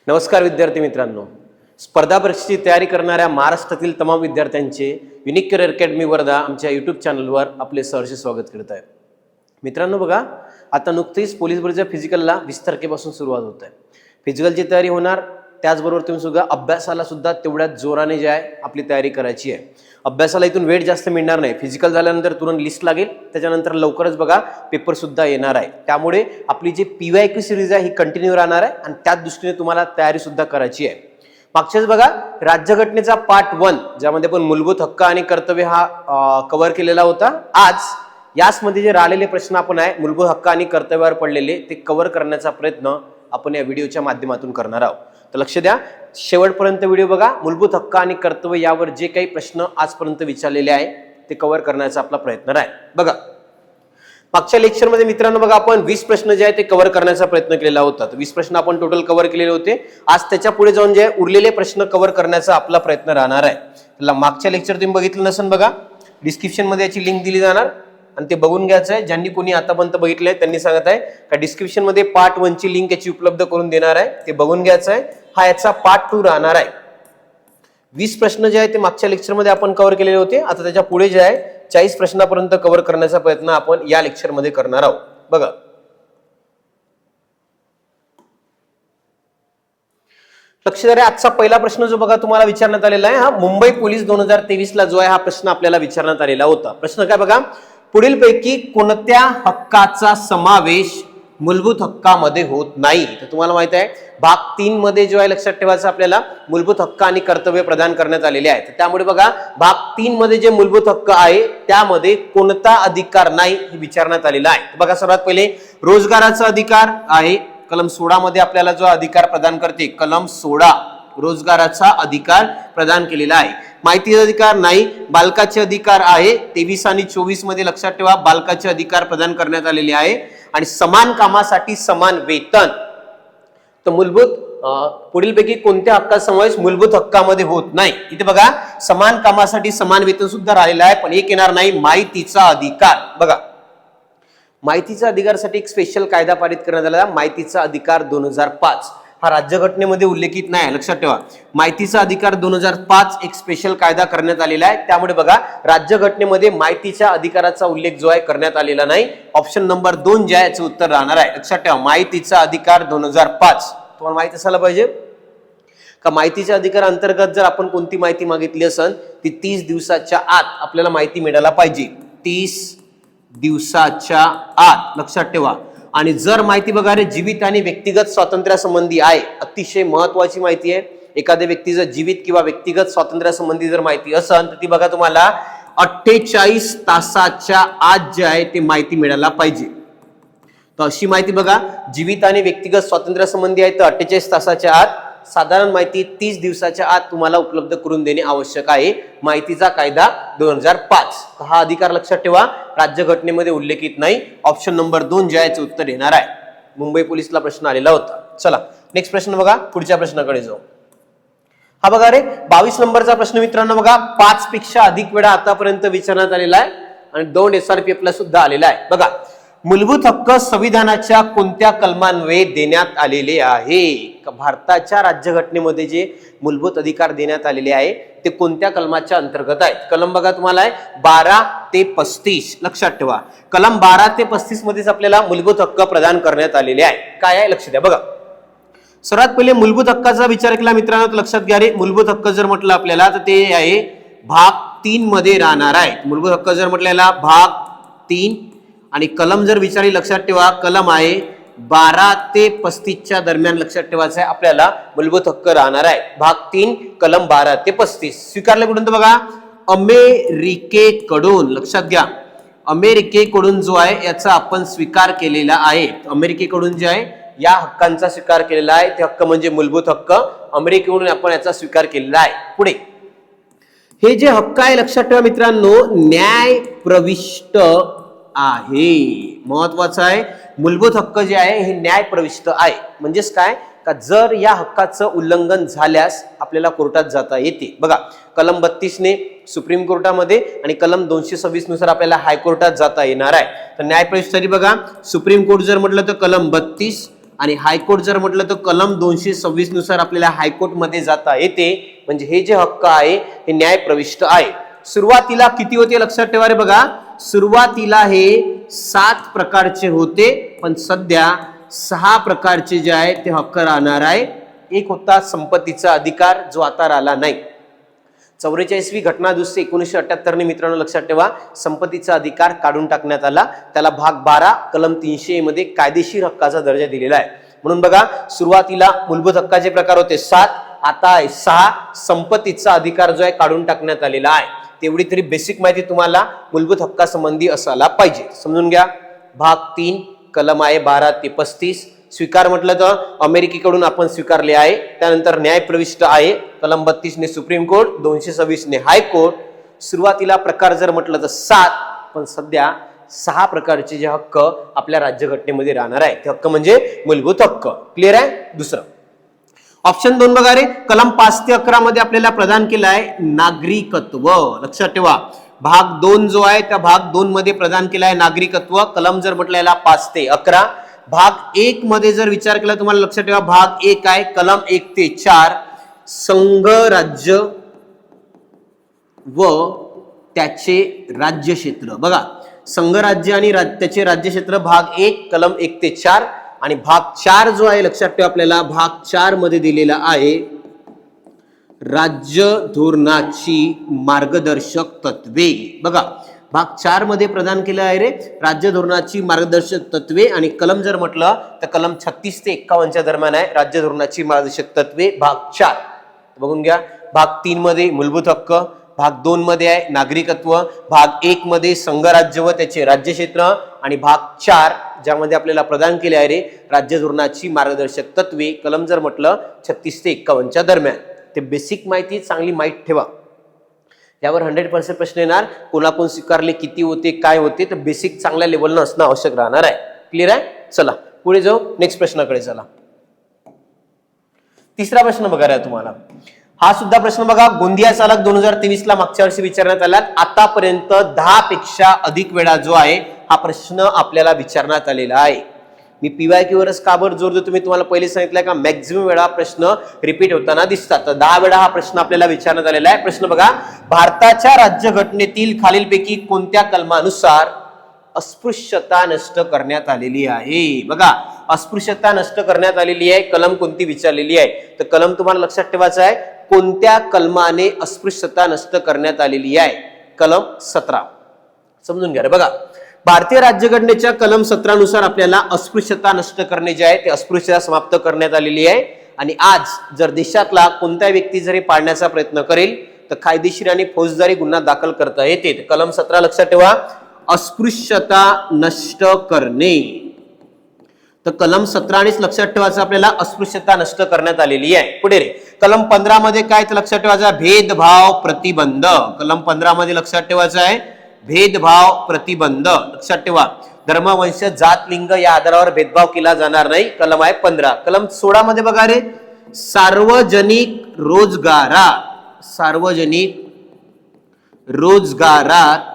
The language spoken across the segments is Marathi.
नमस्कार विद्यार्थी मित्रांनो, स्पर्धा परीक्षेची तयारी करणाऱ्या महाराष्ट्रातील तमाम विद्यार्थ्यांचे युनिक करिअर अकॅडमी वर्धा आमच्या यूट्यूब चॅनलवर आपले सहर्ष स्वागत करत आहे. मित्रांनो बघा, आता नुकतीच पोलीस भरतीच्या फिजिकलला 20 तारखेपासून सुरुवात होत आहे. फिजिकलची तयारी होणार, त्याचबरोबर तुम्ही सुद्धा अभ्यासाला सुद्धा तेवढ्याच जोराने जे आहे आपली तयारी करायची आहे. अभ्यासाला इथून वेळ जास्त मिळणार नाही. फिजिकल झाल्यानंतर तुरंत लिस्ट लागेल, त्याच्यानंतर लवकरच बघा पेपर सुद्धा येणार आहे. त्यामुळे आपली जी PYQ सिरीज आहे ही कंटिन्यू राहणार आहे आणि त्याच दृष्टीने तुम्हाला तयारी सुद्धा करायची आहे. मागच्याच बघा राज्यघटनेचा पार्ट 1 ज्यामध्ये पण मूलभूत हक्क आणि कर्तव्य हा कव्हर केलेला होता. आज याचमध्ये जे राहिलेले प्रश्न आपण आहे मूलभूत हक्क आणि कर्तव्यावर पडलेले ते कव्हर करण्याचा प्रयत्न आपण या व्हिडिओच्या माध्यमातून करणार आहोत. तर लक्ष द्या, शेवटपर्यंत व्हिडिओ बघा. मूलभूत हक्क आणि कर्तव्य यावर जे काही प्रश्न आजपर्यंत विचारलेले आहे ते कव्हर करण्याचा आपला प्रयत्न आहे. बघा, मागच्या लेक्चरमध्ये मित्रांनो बघा आपण 20 प्रश्न जे आहे ते कव्हर करण्याचा प्रयत्न केलेला होता. 20 प्रश्न आपण टोटल कव्हर केलेले होते. आज त्याच्या पुढे जाऊन जे उरलेले प्रश्न कव्हर करण्याचा आपला प्रयत्न राहणार आहे. मागच्या लेक्चर तुम्ही बघितलं नसेल बघा, डिस्क्रिप्शन मध्ये याची लिंक दिली जाणार आणि ते बघून घ्यायचं आहे. ज्यांनी कोणी आतापर्यंत बघितलंय त्यांनी सांगत आहे का डिस्क्रिप्शन मध्ये पार्ट 1 ची लिंक याची उपलब्ध करून देणार आहे, ते बघून घ्यायचं आहे. हा याचा पार्ट 2 राहणार आहे. 20 प्रश्न जे आहे ते मागच्या लेक्चर मध्ये आपण कव्हर केलेले होते. आता त्याच्या पुढे जे आहे 40 प्रश्नापर्यंत कव्हर करण्याचा प्रयत्न आपण या लेक्चर मध्ये करणार आहोत. बघा, लक्ष द्या. आजचा पहिला प्रश्न जो बघा तुम्हाला विचारण्यात आलेला आहे, हा मुंबई पोलीस 2023 ला जो आहे हा प्रश्न आपल्याला विचारण्यात आलेला होता. प्रश्न काय बघा, पुढीलपैकी कोणत्या हक्काचा समावेश मूलभूत हक्कामध्ये होत नाही? तर तुम्हाला माहित आहे भाग 3 मध्ये जो आहे लक्षात ठेवायचं आपल्याला मूलभूत हक्क आणि कर्तव्य प्रदान करण्यात आलेले आहेत. त्यामुळे बघा भाग 3 मध्ये जे मूलभूत हक्क आहे त्यामध्ये कोणता अधिकार नाही हे विचारण्यात आलेला आहे. बघा, सर्वात पहिले रोजगाराचा अधिकार आहे. कलम 16 मध्ये आपल्याला जो अधिकार प्रदान करते, कलम 16 रोजगाराचा अधिकार प्रदान केलेला आहे. माहितीचा अधिकार नाही. बालकाचे अधिकार आहे. 23 आणि 24 मध्ये लक्षात ठेवा बालकाचे अधिकार प्रदान करण्यात आलेले आहे. आणि समान कामासाठी समान वेतन. तर मूलभूत पुढीलपैकी कोणत्या हक्काचा समावेश मूलभूत हक्कामध्ये होत नाही? इथे बघा समान कामासाठी समान वेतन सुद्धा राहिलेला आहे, पण एक येणार नाही, माहितीचा अधिकार. बघा, माहितीच्या अधिकारासाठी एक स्पेशल कायदा पारित करण्यात आला, माहितीचा अधिकार 2005. हा राज्यघटनेमध्ये उल्लेखित नाही, लक्षात ठेवा. माहितीचा अधिकार 2005 एक स्पेशल कायदा करण्यात आलेला आहे. त्यामुळे बघा राज्यघटनेमध्ये माहितीच्या अधिकाराचा उल्लेख जो आहे करण्यात आलेला नाही. ऑप्शन नंबर 2 जे आहे याचं उत्तर राहणार आहे. लक्षात ठेवा, माहितीचा अधिकार 2005. तुम्हाला माहिती असायला पाहिजे का माहितीच्या अधिकार अंतर्गत जर आपण कोणती माहिती मागितली असेल ती 30 दिवसाच्या आत आपल्याला माहिती मिळायला पाहिजे. 30 दिवसाच्या आत, लक्षात ठेवा. आणि जर माहिती बघा रे जीवित आणि व्यक्तिगत स्वातंत्र्यासंबंधी आहे, अतिशय महत्वाची माहिती आहे. एखाद्या व्यक्तीचं जीवित किंवा व्यक्तिगत स्वातंत्र्यासंबंधी जर माहिती असेल तर ती बघा तुम्हाला 48 तासाच्या आत जे आहे ते माहिती मिळायला पाहिजे. तर अशी माहिती बघा जीवित आणि व्यक्तिगत स्वातंत्र्यासंबंधी आहे तर 48 तासाच्या आत, साधारण माहिती 30 दिवसाच्या आत तुम्हाला उपलब्ध करून देणे आवश्यक आहे. माहितीचा कायदा 2005. हा अधिकार लक्षात ठेवा राज्यघटनेमध्ये उल्लेखित नाही. ऑप्शन नंबर 2 जे आहे उत्तर येणार आहे. मुंबई पोलीसला प्रश्न आलेला होता. चला नेक्स्ट प्रश्न बघा, पुढच्या प्रश्नाकडे जाऊ. हा बघा रे 22 नंबरचा प्रश्न मित्रांनो बघा 5 पेक्षा अधिक वेळा आतापर्यंत विचारण्यात आलेला आहे आणि 2 SRPF ला सुद्धा आलेला आहे. बघा, मूलभूत हक्क संविधानाच्या कोणत्या कलमान्वये देण्यात आलेले आहे? भारताच्या राज्यघटनेमध्ये जे मूलभूत अधिकार देण्यात आलेले आहे ते कोणत्या कलमाच्या अंतर्गत आहेत? कलम बघा तुम्हाला आहे 12 ते 35. लक्षात ठेवा कलम 12 ते 35 मध्येच आपल्याला मूलभूत हक्क प्रदान करण्यात आलेले आहे. काय आहे लक्ष द्या. बघा, सर्वात पहिले मूलभूत हक्काचा विचार केला मित्रांनो तर लक्षात घ्या रे, मूलभूत हक्क जर म्हटलं आपल्याला तर ते आहे भाग 3 मध्ये राहणार आहे. मूलभूत हक्क जर म्हटलेला भाग 3 आणि कलम जर विचारली लक्षात ठेवा कलम आहे 12 ते 35 दरम्यान लक्षात ठेवायचं आहे आपल्याला मूलभूत हक्क राहणार आहे. भाग 3 कलम 12 ते 35 स्वीकारले कुठून? बघा अमेरिकेकडून. लक्षात घ्या अमेरिकेकडून जो आहे याचा आपण स्वीकार केलेला आहे. अमेरिकेकडून जे आहे या हक्कांचा स्वीकार केलेला आहे. ते हक्क म्हणजे मूलभूत हक्क अमेरिकेकडून आपण याचा स्वीकार केलेला आहे. पुढे हे जे हक्क आहे लक्षात ठेवा मित्रांनो न्याय प्रविष्ट आहे. महत्वाचं आहे, मूलभूत हक्क जे आहे हे न्याय प्रविष्ट आहे. म्हणजेच काय का जर या हक्काचं उल्लंघन झाल्यास आपल्याला कोर्टात जाता येते. बघा कलम 32 ने सुप्रीम कोर्टामध्ये आणि कलम 226 नुसार आपल्याला हायकोर्टात जाता येणार आहे. तर न्याय प्रविष्ट बघा सुप्रीम कोर्ट जर म्हटलं तर कलम 32 आणि हायकोर्ट जर म्हटलं तर कलम 226 नुसार आपल्याला हायकोर्टमध्ये जाता येते. म्हणजे हे जे हक्क आहे हे न्याय प्रविष्ट आहे. सुरुवातीला किती होते लक्षात ठेवा रे बघा, सुरुवातीला हे 7 प्रकारचे होते, पण सध्या 6 प्रकारचे जे आहे ते हक्क राहणार आहे. एक होता संपत्तीचा अधिकार जो आता राहिला नाही. 44वी घटना दुरुस्ती 1978 ने मित्रांनो लक्षात ठेवा संपत्तीचा अधिकार काढून टाकण्यात आला. त्याला भाग 12 कलम 300 मध्ये कायदेशीर हक्काचा दर्जा दिलेला आहे. म्हणून बघा सुरुवातीला मूलभूत हक्काचे प्रकार होते 7, आता 6 संपत्तीचा अधिकार जो आहे काढून टाकण्यात आलेला आहे. तेवढी तरी बेसिक माहिती तुम्हाला मूलभूत हक्कासंबंधी असायला पाहिजे. समजून घ्या. भाग 3 कलम आहे 12 ते 35. स्वीकार म्हटलं तर अमेरिकेकडून आपण स्वीकारले आहे. त्यानंतर न्याय प्रविष्ट आहे कलम 32 ने सुप्रीम कोर्ट, 226 ने हायकोर्ट. सुरुवातीला प्रकार जर म्हटलं तर 7, पण सध्या 6 प्रकारचे जे हक्क आपल्या राज्यघटनेमध्ये राहणार आहे ते हक्क म्हणजे मूलभूत हक्क. क्लिअर आहे. दुसरं ऑप्शन 2 बघा रे, कलम 5 ते 11 मध्ये आपल्याला प्रदान केलं आहे नागरिकत्व. लक्षात ठेवा भाग 2 जो आहे त्या भाग 2 मध्ये प्रदान केला आहे नागरिकत्व. कलम जर म्हटलं याला 5 ते 11. भाग 1 मध्ये जर विचार केला तुम्हाला लक्षात ठेवा भाग 1 आहे कलम 1 ते 4 संघ राज्य व त्याचे राज्य क्षेत्र. बघा संघ राज्य आणि त्याचे राज्य क्षेत्र भाग 1 कलम 1 ते 4 आणि भाग 4 जो आहे लक्षात ठेवा आपल्याला भाग 4 मध्ये दिलेला आहे राज्य धोरणाची मार्गदर्शक तत्वे. बघा भाग 4 मध्ये प्रदान केलं आहे रे राज्य धोरणाची मार्गदर्शक तत्वे. आणि कलम जर म्हटलं तर कलम 36 ते 51 दरम्यान आहे राज्य धोरणाची मार्गदर्शक तत्वे भाग 4. बघून घ्या. भाग 3 मध्ये मूलभूत हक्क, भाग 2 मध्ये आहे नागरिकत्व, भाग 1 मध्ये संघ राज्य व त्याचे राज्य क्षेत्र आणि भाग 4 ज्यामध्ये आपल्याला प्रदान केले आहे रे राज्य धोरणाची मार्गदर्शक तत्वे. कलम जर म्हटलं 36 ते 51 दरम्यान. ते बेसिक माहिती चांगली माहिती ठेवा. यावर 100% प्रश्न येणार. कोणाकोण स्वीकारले, किती होते, काय होते, तर बेसिक चांगल्या लेवलनं असणं आवश्यक राहणार आहे. क्लिअर आहे. चला पुढे जाऊ नेक्स्ट प्रश्नाकडे. चला तिसरा प्रश्न बघा रे तुम्हाला. हा सुद्धा प्रश्न बघा गोंदिया चालक 2023 ला मागच्या वर्षी विचारण्यात आला. आतापर्यंत 10 पेक्षा अधिक वेळा जो आहे हा प्रश्न आपल्याला विचारण्यात आलेला आहे. मी PYQ वरच का बरं जोर देतो, मी तुम्हाला पहिले सांगितलंय का मॅक्झिमम वेळा प्रश्न रिपीट होताना दिसतात. तर 10 वेळा हा प्रश्न आपल्याला विचारण्यात आलेला आहे. प्रश्न बघा भारताच्या राज्यघटनेतील खालीलपैकी कोणत्या कलमानुसार अस्पृश्यता नष्ट करण्यात आलेली आहे. बघा अस्पृश्यता नष्ट करण्यात आलेली आहे. कलम कोणती विचारलेली आहे तर कलम तुम्हाला लक्षात ठेवायचं आहे कोणत्या कलमाने अस्पृश्यता नष्ट करण्यात आलेली आहे. कलम 17. समजून घ्या रे. बघा भारतीय राज्यघटनेच्या कलम 17 नुसार आपल्याला अस्पृश्यता नष्ट करणे जे आहे ते अस्पृश्यता समाप्त करण्यात आलेली आहे. आणि आज जर देशातला कोणत्या व्यक्ती जरी पाडण्याचा प्रयत्न करेल तर कायदेशीर आणि फौजदारी गुन्हा दाखल करता येते. कलम 17 लक्षात ठेवा अस्पृश्यता नष्ट करणे. तर कलम 17 लक्षात ठेवायचं आपल्याला अस्पृश्यता नष्ट करण्यात आलेली आहे. पुढे रे कलम 15 मध्ये काय तर लक्षात ठेवायचं भेदभाव प्रतिबंध. कलम 15 मध्ये लक्षात ठेवायचं आहे भेदभाव प्रतिबंध. लक्षात ठेवा धर्म, वंश, जात, लिंग या आधारावर भेदभाव केला जाणार नाही. कलम आहे 15. कलम 16 मध्ये बघा रे सार्वजनिक रोजगारात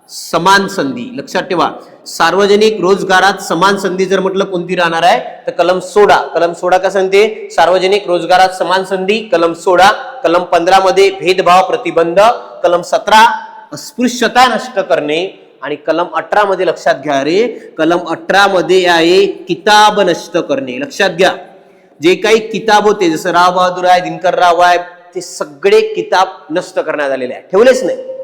समान संधी. लक्षात ठेवा सार्वजनिक रोजगारात समान संधी जर म्हटलं कोणती राहणार आहे तर कलम 16. कलम 16 का सांगते सार्वजनिक रोजगारात समान संधी. कलम 16. कलम 15 मध्ये भेदभाव प्रतिबंध. कलम 17 अस्पृश्यता नष्ट करणे. आणि कलम 18 मध्ये लक्षात घ्या रे कलम 18 मध्ये आहे किताब नष्ट करणे. लक्षात घ्या जे काही किताब होते जसं राव बहादूर आहे, दिनकर राव आहे, ते सगळे किताब नष्ट करण्यात आलेले आहे, ठेवलेच नाही.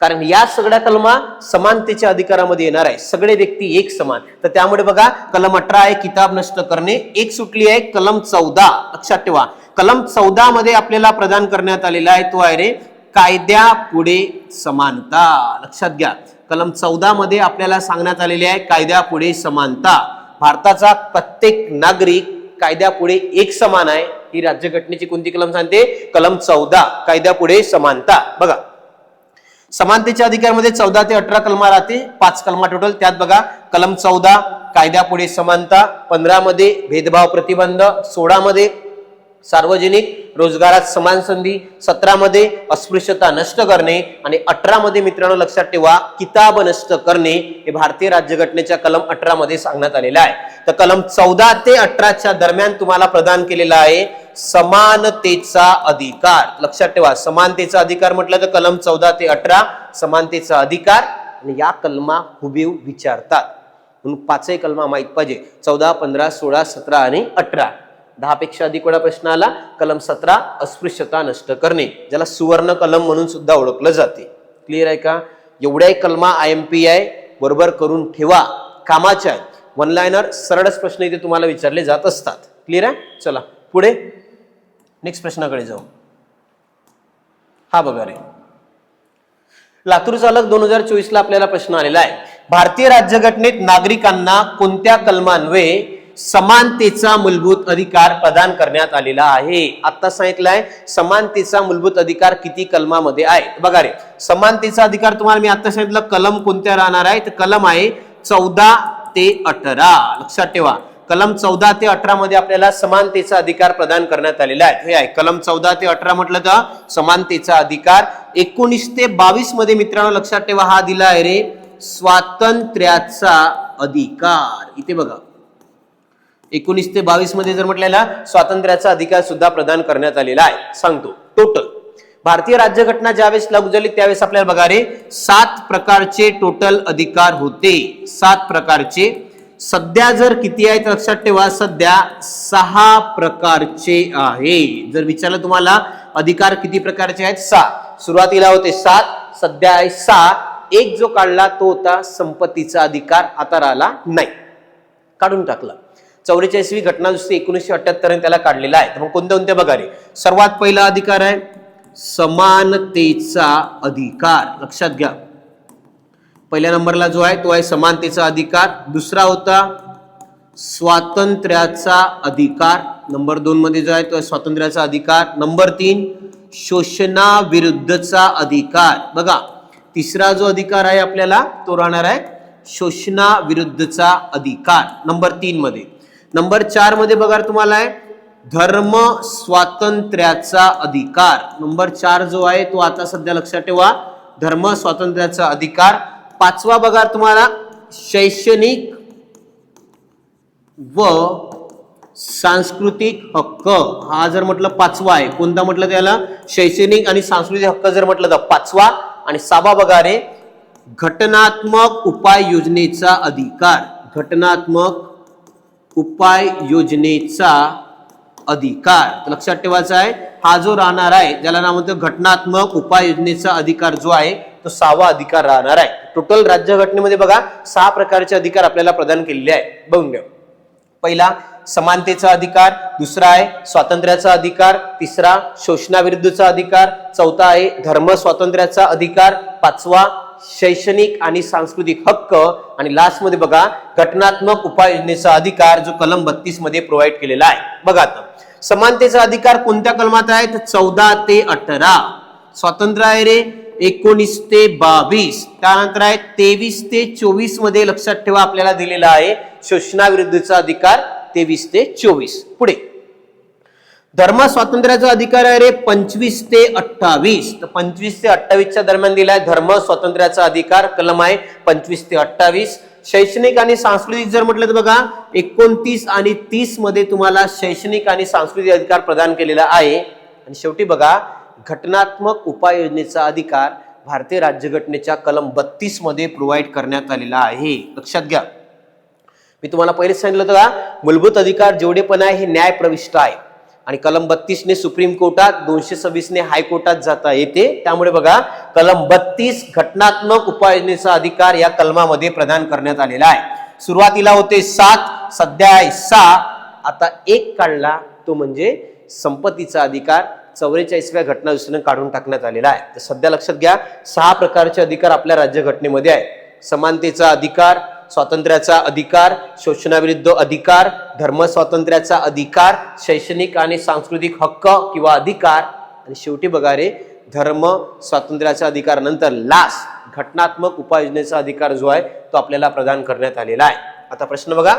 कारण या सगळ्या कलमा समानतेच्या अधिकारामध्ये येणार आहे. सगळे व्यक्ती एक समान. तर त्यामुळे बघा कलम 18 आहे किताब नष्ट करणे. एक सुटली आहे कलम 14. लक्षात ठेवा कलम 14 मध्ये आपल्याला प्रदान करण्यात आलेला आहे तो आहे रे कायद्या पुढे समानता. लक्षात घ्या कलम 14 मध्ये आपल्याला सांगण्यात आलेले आहे कायद्या पुढे समानता. भारताचा प्रत्येक नागरिक कायद्या पुढे एक समान आहे. ही राज्यघटनेची कोणती कलम सांगते कलम 14 कायद्या पुढे समानता. बघा समानतेच्या अधिकारमध्ये 14 ते 18 कलमा राहते. 5 कलमा टोटल. त्यात बघा कलम 14 कायद्या पुढे समानता, 15 मध्ये भेदभाव प्रतिबंध, 16 मध्ये सार्वजनिक रोजगारात समान संधी, 17 मध्ये अस्पृश्यता नष्ट करणे आणि 18 मध्ये मित्रांनो लक्षात ठेवा किताब नष्ट करणे हे भारतीय राज्यघटनेच्या कलम 18 मध्ये सांगण्यात आलेलं आहे. तर कलम 14 ते 18 दरम्यान तुम्हाला प्रदान केलेला आहे समानतेचा अधिकार. लक्षात ठेवा समानतेचा अधिकार म्हटलं तर कलम 14 ते 18 समानतेचा अधिकार, आणि या कलमा हुबेहूब विचारतात म्हणून पाचही कलमा माहित पाहिजे. 14, 15, 16, 17 आणि 18. 10 पेक्षा अधिक वेळा प्रश्न आला. कलम 17 अस्पृश्यता नष्ट करणे, ज्याला सुवर्ण कलम म्हणून सुद्धा ओळखलं जाते. क्लिअर आहे का? एवढ्याही कलमा IMPI बरोबर करून ठेवा, कामाच्या आहेत. वन लाइनर सरळच प्रश्न इथे तुम्हाला विचारले जात असतात. क्लिअर आहे? चला पुढे नेक्स्ट प्रश्नाकडे जाऊ. हा बघा रे, लातूर चालक 2024 ला आपल्याला प्रश्न आलेला आहे. भारतीय राज्यघटनेत नागरिकांना कोणत्या कलमान्वये समानतेचा मूलभूत अधिकार प्रदान करण्यात आलेला आहे? आता सांगितलंय समानतेचा मूलभूत अधिकार किती कलमामध्ये आहे. बघा रे, समानतेचा अधिकार तुम्हाला मी आता सांगितलं कलम कोणत्या राहणार आहे, तर कलम आहे 14 ते 18. लक्षात ठेवा कलम 14 ते 18 मध्ये आपल्याला समानतेचा अधिकार प्रदान करण्यात आलेला आहे. हे आहे कलम 14 ते 18 म्हटलं तर समानतेचा अधिकार. 19 ते 22 मध्ये मित्रांनो लक्षात ठेवा हा दिला आहे रे स्वातंत्र्याचा अधिकार. इथे बघा 19 ते 22 मध्ये जर म्हटलेला स्वातंत्र्याचा अधिकार सुद्धा प्रदान करण्यात आलेला आहे. सांगतो टोटल भारतीय राज्यघटना ज्यावेळेस लागू झाली त्यावेळेस आपल्याला बघा रे 7 प्रकारचे टोटल अधिकार होते. 7 प्रकारचे. सध्या जर किती आहेत लक्षात ठेवा, सध्या 6 प्रकारचे आहे. जर विचारलं तुम्हाला अधिकार किती प्रकारचे आहेत, 6. सुरुवातीला होते 7, सध्या आहे 6. एक जो काढला तो होता संपत्तीचा अधिकार, आता राहिला नाही, काढून टाकला. 44वी घटना दुरुस्ती 1978 त्याला काढलेला आहे. तर मग कोणते कोणते बघा रे. सर्वात पहिला अधिकार आहे समानतेचा अधिकार. लक्षात घ्या पहिल्या नंबरला जो आहे तो आहे समानतेचा अधिकार. दुसरा होता स्वातंत्र्याचा अधिकार. नंबर 2 मध्ये जो आहे तो आहे स्वातंत्र्याचा अधिकार. नंबर 3 शोषणाविरुद्धचा अधिकार. बघा तिसरा जो अधिकार आहे आपल्याला तो राहणार आहे शोषणाविरुद्धचा अधिकार नंबर 3 मध्ये. नंबर 4 मध्ये बघा तुम्हाला आहे धर्म स्वातंत्र्याचा अधिकार. नंबर 4 जो आहे तो आता सध्या लक्षात ठेवा धर्म स्वातंत्र्याचा अधिकार. 5वा बघा तुम्हाला शैक्षणिक व सांस्कृतिक हक्क. हा जर म्हटलं 5वा आहे. कोणता म्हटलं त्याला शैक्षणिक आणि सांस्कृतिक हक्क जर म्हटलं तर 5वा. आणि 6वा बघा रे घटनात्मक उपाय योजनेचा अधिकार. घटनात्मक उपाय योजनेचा अधिकार लक्षात ठेवायचा आहे. हा जो राहणार आहे ज्याला नाव म्हणतो घटनात्मक उपाय योजनेचा अधिकार जो आहे तो 6वा अधिकार राहणार आहे. टोटल राज्यघटनेमध्ये बघा 6 प्रकारचे अधिकार आपल्याला प्रदान केलेले आहे. बघून घ्या. पहिला समानतेचा अधिकार, दुसरा आहे स्वातंत्र्याचा अधिकार, तिसरा शोषणाविरुद्धचा अधिकार, चौथा आहे धर्म स्वातंत्र्याचा अधिकार, 5वा शैक्षणिक आणि सांस्कृतिक हक्क, आणि लास्ट मध्ये बघा घटनात्मक उपाय योजनेचा अधिकार जो कलम 32 मध्ये प्रोव्हाइड केलेला आहे. बघा आता समानतेचा अधिकार कोणत्या कलमात आहे तर 14 ते 18. स्वातंत्र्य आहे रे 19 ते 22. त्यानंतर आहे 23 ते 24 मध्ये लक्षात ठेवा आपल्याला दिलेला आहे शोषणाविरुद्धचा अधिकार 23 ते 24. पुढे धर्म स्वातंत्र्याचा अधिकार आहे रे 25 ते 28. तर 25 ते 28 दरम्यान दिलाय धर्म स्वातंत्र्याचा अधिकार. कलम आहे 25 ते 28. शैक्षणिक आणि सांस्कृतिक जर म्हटलं तर बघा 29 आणि 30 मध्ये तुम्हाला शैक्षणिक आणि सांस्कृतिक अधिकार प्रदान केलेला आहे. आणि शेवटी बघा घटनात्मक उपाय योजनेचा अधिकार भारतीय राज्यघटनेच्या कलम 32 मध्ये प्रोव्हाइड करण्यात आलेला आहे. लक्षात घ्या मी तुम्हाला पहिले सांगितलं होतं का मूलभूत अधिकार जेवढे पण आहे हे न्याय प्रविष्ट आहे आणि कलम 32 ने सुप्रीम कोर्टात 226 ने हायकोर्टात जाता येते. त्यामुळे बघा कलम 32 घटनात्मक उपाय योजनेचा अधिकार या कलमामध्ये प्रदान करण्यात आलेला आहे. सुरुवातीला होते 7, सध्या आहे 6. आता एक काढला तो म्हणजे संपत्तीचा अधिकार 44व्या घटना दुरुस्तीने काढून टाकण्यात आलेला आहे. तर सध्या लक्षात घ्या 6 प्रकारचे अधिकार आपल्या राज्यघटनेमध्ये आहे. समानतेचा अधिकार, स्वातंत्र्याचा अधिकार, शोषणाविरुद्ध अधिकार, धर्म स्वातंत्र्याचा अधिकार, शैक्षणिक आणि सांस्कृतिक हक्क किंवा अधिकार, आणि शेवटी बघा रे धर्म स्वातंत्र्याचा अधिकार नंतर लास्ट घटनात्मक उपाय योजनेचा अधिकार जो आहे तो आपल्याला प्रदान करण्यात आलेला आहे. आता प्रश्न बघा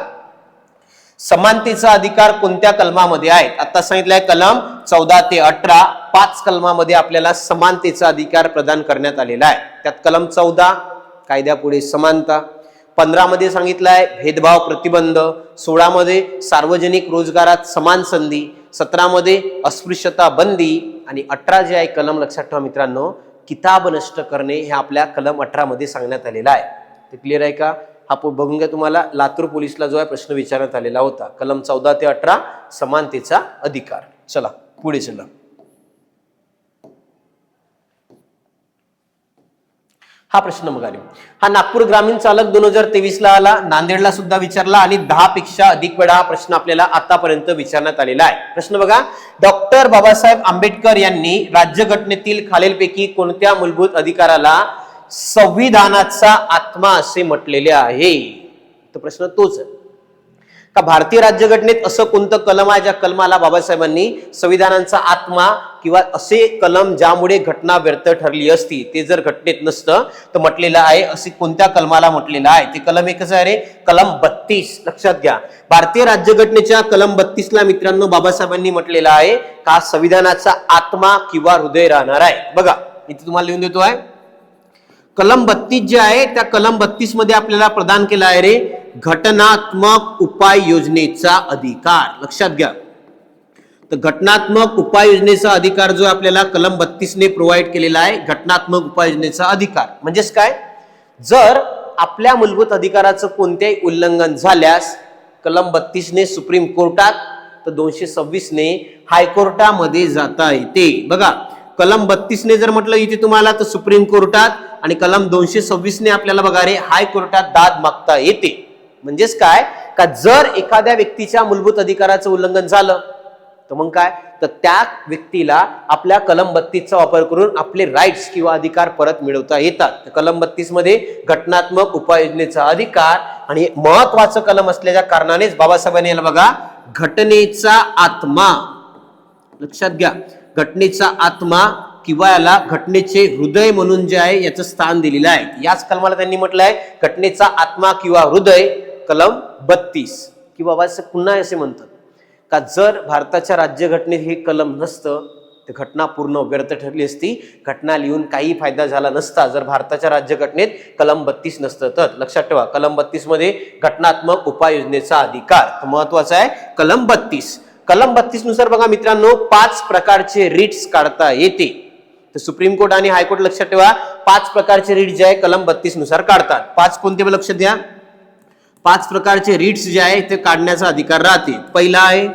समानतेचा अधिकार कोणत्या कलमामध्ये आहे? आता सांगितलंय कलम 14 ते 18, 5 कलमामध्ये आपल्याला समानतेचा अधिकार प्रदान करण्यात आलेला आहे. त्यात कलम 14 कायद्यापुढे समानता, 15 मध्ये सांगितलंय भेदभाव प्रतिबंध, 16 मध्ये सार्वजनिक रोजगारात समान संधी, 17 मध्ये अस्पृश्यता बंदी आणि 18 जे आहे कलम लक्षात ठेवा मित्रांनो, किताब नष्ट करणे हे आपल्या कलम 18 मध्ये सांगण्यात आलेलं आहे. ते क्लिअर आहे का? हा बघून घ्या. तुम्हाला लातूर पोलीसला जो आहे प्रश्न विचारण्यात आलेला होता. कलम 14 ते 18 समानतेचा अधिकार. चला पुढे चला. हा प्रश्न बघा, हा नागपूर ग्रामीण चालक 2023 ला आला, नांदेडला सुद्धा विचारला आणि 10 पेक्षा अधिक वेळा हा प्रश्न आपल्याला आतापर्यंत विचारण्यात आलेला आहे. प्रश्न बघा, डॉक्टर बाबासाहेब आंबेडकर यांनी राज्यघटनेतील खालीलपैकी कोणत्या मूलभूत अधिकाराला संविधानाचा आत्मा असे म्हटलेले आहे? तर प्रश्न तोच आहे का भारतीय राज्यघटनेत असं कोणतं कलम आहे ज्या कलमाला बाबासाहेबांनी संविधानाचा आत्मा किंवा असे कलम ज्यामुळे घटना व्यर्थ ठरली असती ते जर घटनेत नसतं तर म्हटलेलं आहे, असे कोणत्या कलमाला म्हटलेलं आहे? ते कलम एकच आहे रे, कलम 32. लक्षात घ्या, भारतीय राज्यघटनेच्या कलम 32 ला मित्रांनो बाबासाहेबांनी म्हटलेलं आहे का संविधानाचा आत्मा किंवा हृदय राहणार आहे. बघा इथे तुम्हाला लिहून देतो आहे, कलम 32 जे आहे त्या कलम 32 मध्ये आपल्याला प्रदान केला आहे रे घटनात्मक उपाययोजनेचा अधिकार. लक्षात घ्या, तर घटनात्मक उपाययोजनेचा अधिकार जो आपल्याला कलम 32 ने प्रोव्हाइड केलेला आहे, घटनात्मक उपाययोजनेचा अधिकार म्हणजेच काय? जर आपल्या मूलभूत अधिकाराचं कोणत्याही उल्लंघन झाल्यास कलम 32 ने सुप्रीम कोर्टात तर 226 ने हायकोर्टामध्ये जाता येते. बघा कलम 32 ने जर म्हटलं इथे तुम्हाला तर सुप्रीम कोर्टात आणि कलम 226 ने आपल्याला बघा रे हायकोर्टात दाद मागता येते. म्हणजेच काय का जर एखाद्या व्यक्तीच्या मूलभूत अधिकाराचं उल्लंघन झालं तर मग काय, तर त्या व्यक्तीला आपल्या कलम 32 चा वापर करून आपले राईट्स किंवा अधिकार परत मिळवता येतात. कलम 32 मध्ये घटनात्मक उपाययोजनेचा अधिकार आणि महत्वाचं कलम असल्याच्या कारणानेच बाबासाहेबांनी याला बघा घटनेचा आत्मा, लक्षात घ्या, घटनेचा आत्मा किंवा याला घटनेचे हृदय म्हणून जे आहे याचं स्थान दिलेलं आहे. याच कलमाला त्यांनी म्हटलं आहे घटनेचा आत्मा किंवा हृदय, कलम 32. की बाबा पुन्हा असे म्हणतात का जर भारताच्या राज्यघटनेत हे कलम नसतं तर घटना पूर्ण व्यर्थ ठरली असती, घटना लिहून काही फायदा झाला नसता जर भारताच्या राज्यघटनेत कलम 32 नसतं. तर लक्षात ठेवा कलम 32 मध्ये घटनात्मक उपाययोजनेचा अधिकार महत्वाचा आहे. कलम 32, कलम 32 नुसार बघा मित्रांनो 5 प्रकारचे रिट्स काढता येते. तर सुप्रीम कोर्ट आणि हायकोर्ट लक्षात ठेवा 5 प्रकारचे रिट्स जे आहे कलम 32 नुसार काढतात. 5 कोणते लक्षात द्या, 5 प्रकारचे रिट्स जे आहे ते काढण्याचा अधिकार राहते. पहिला आहे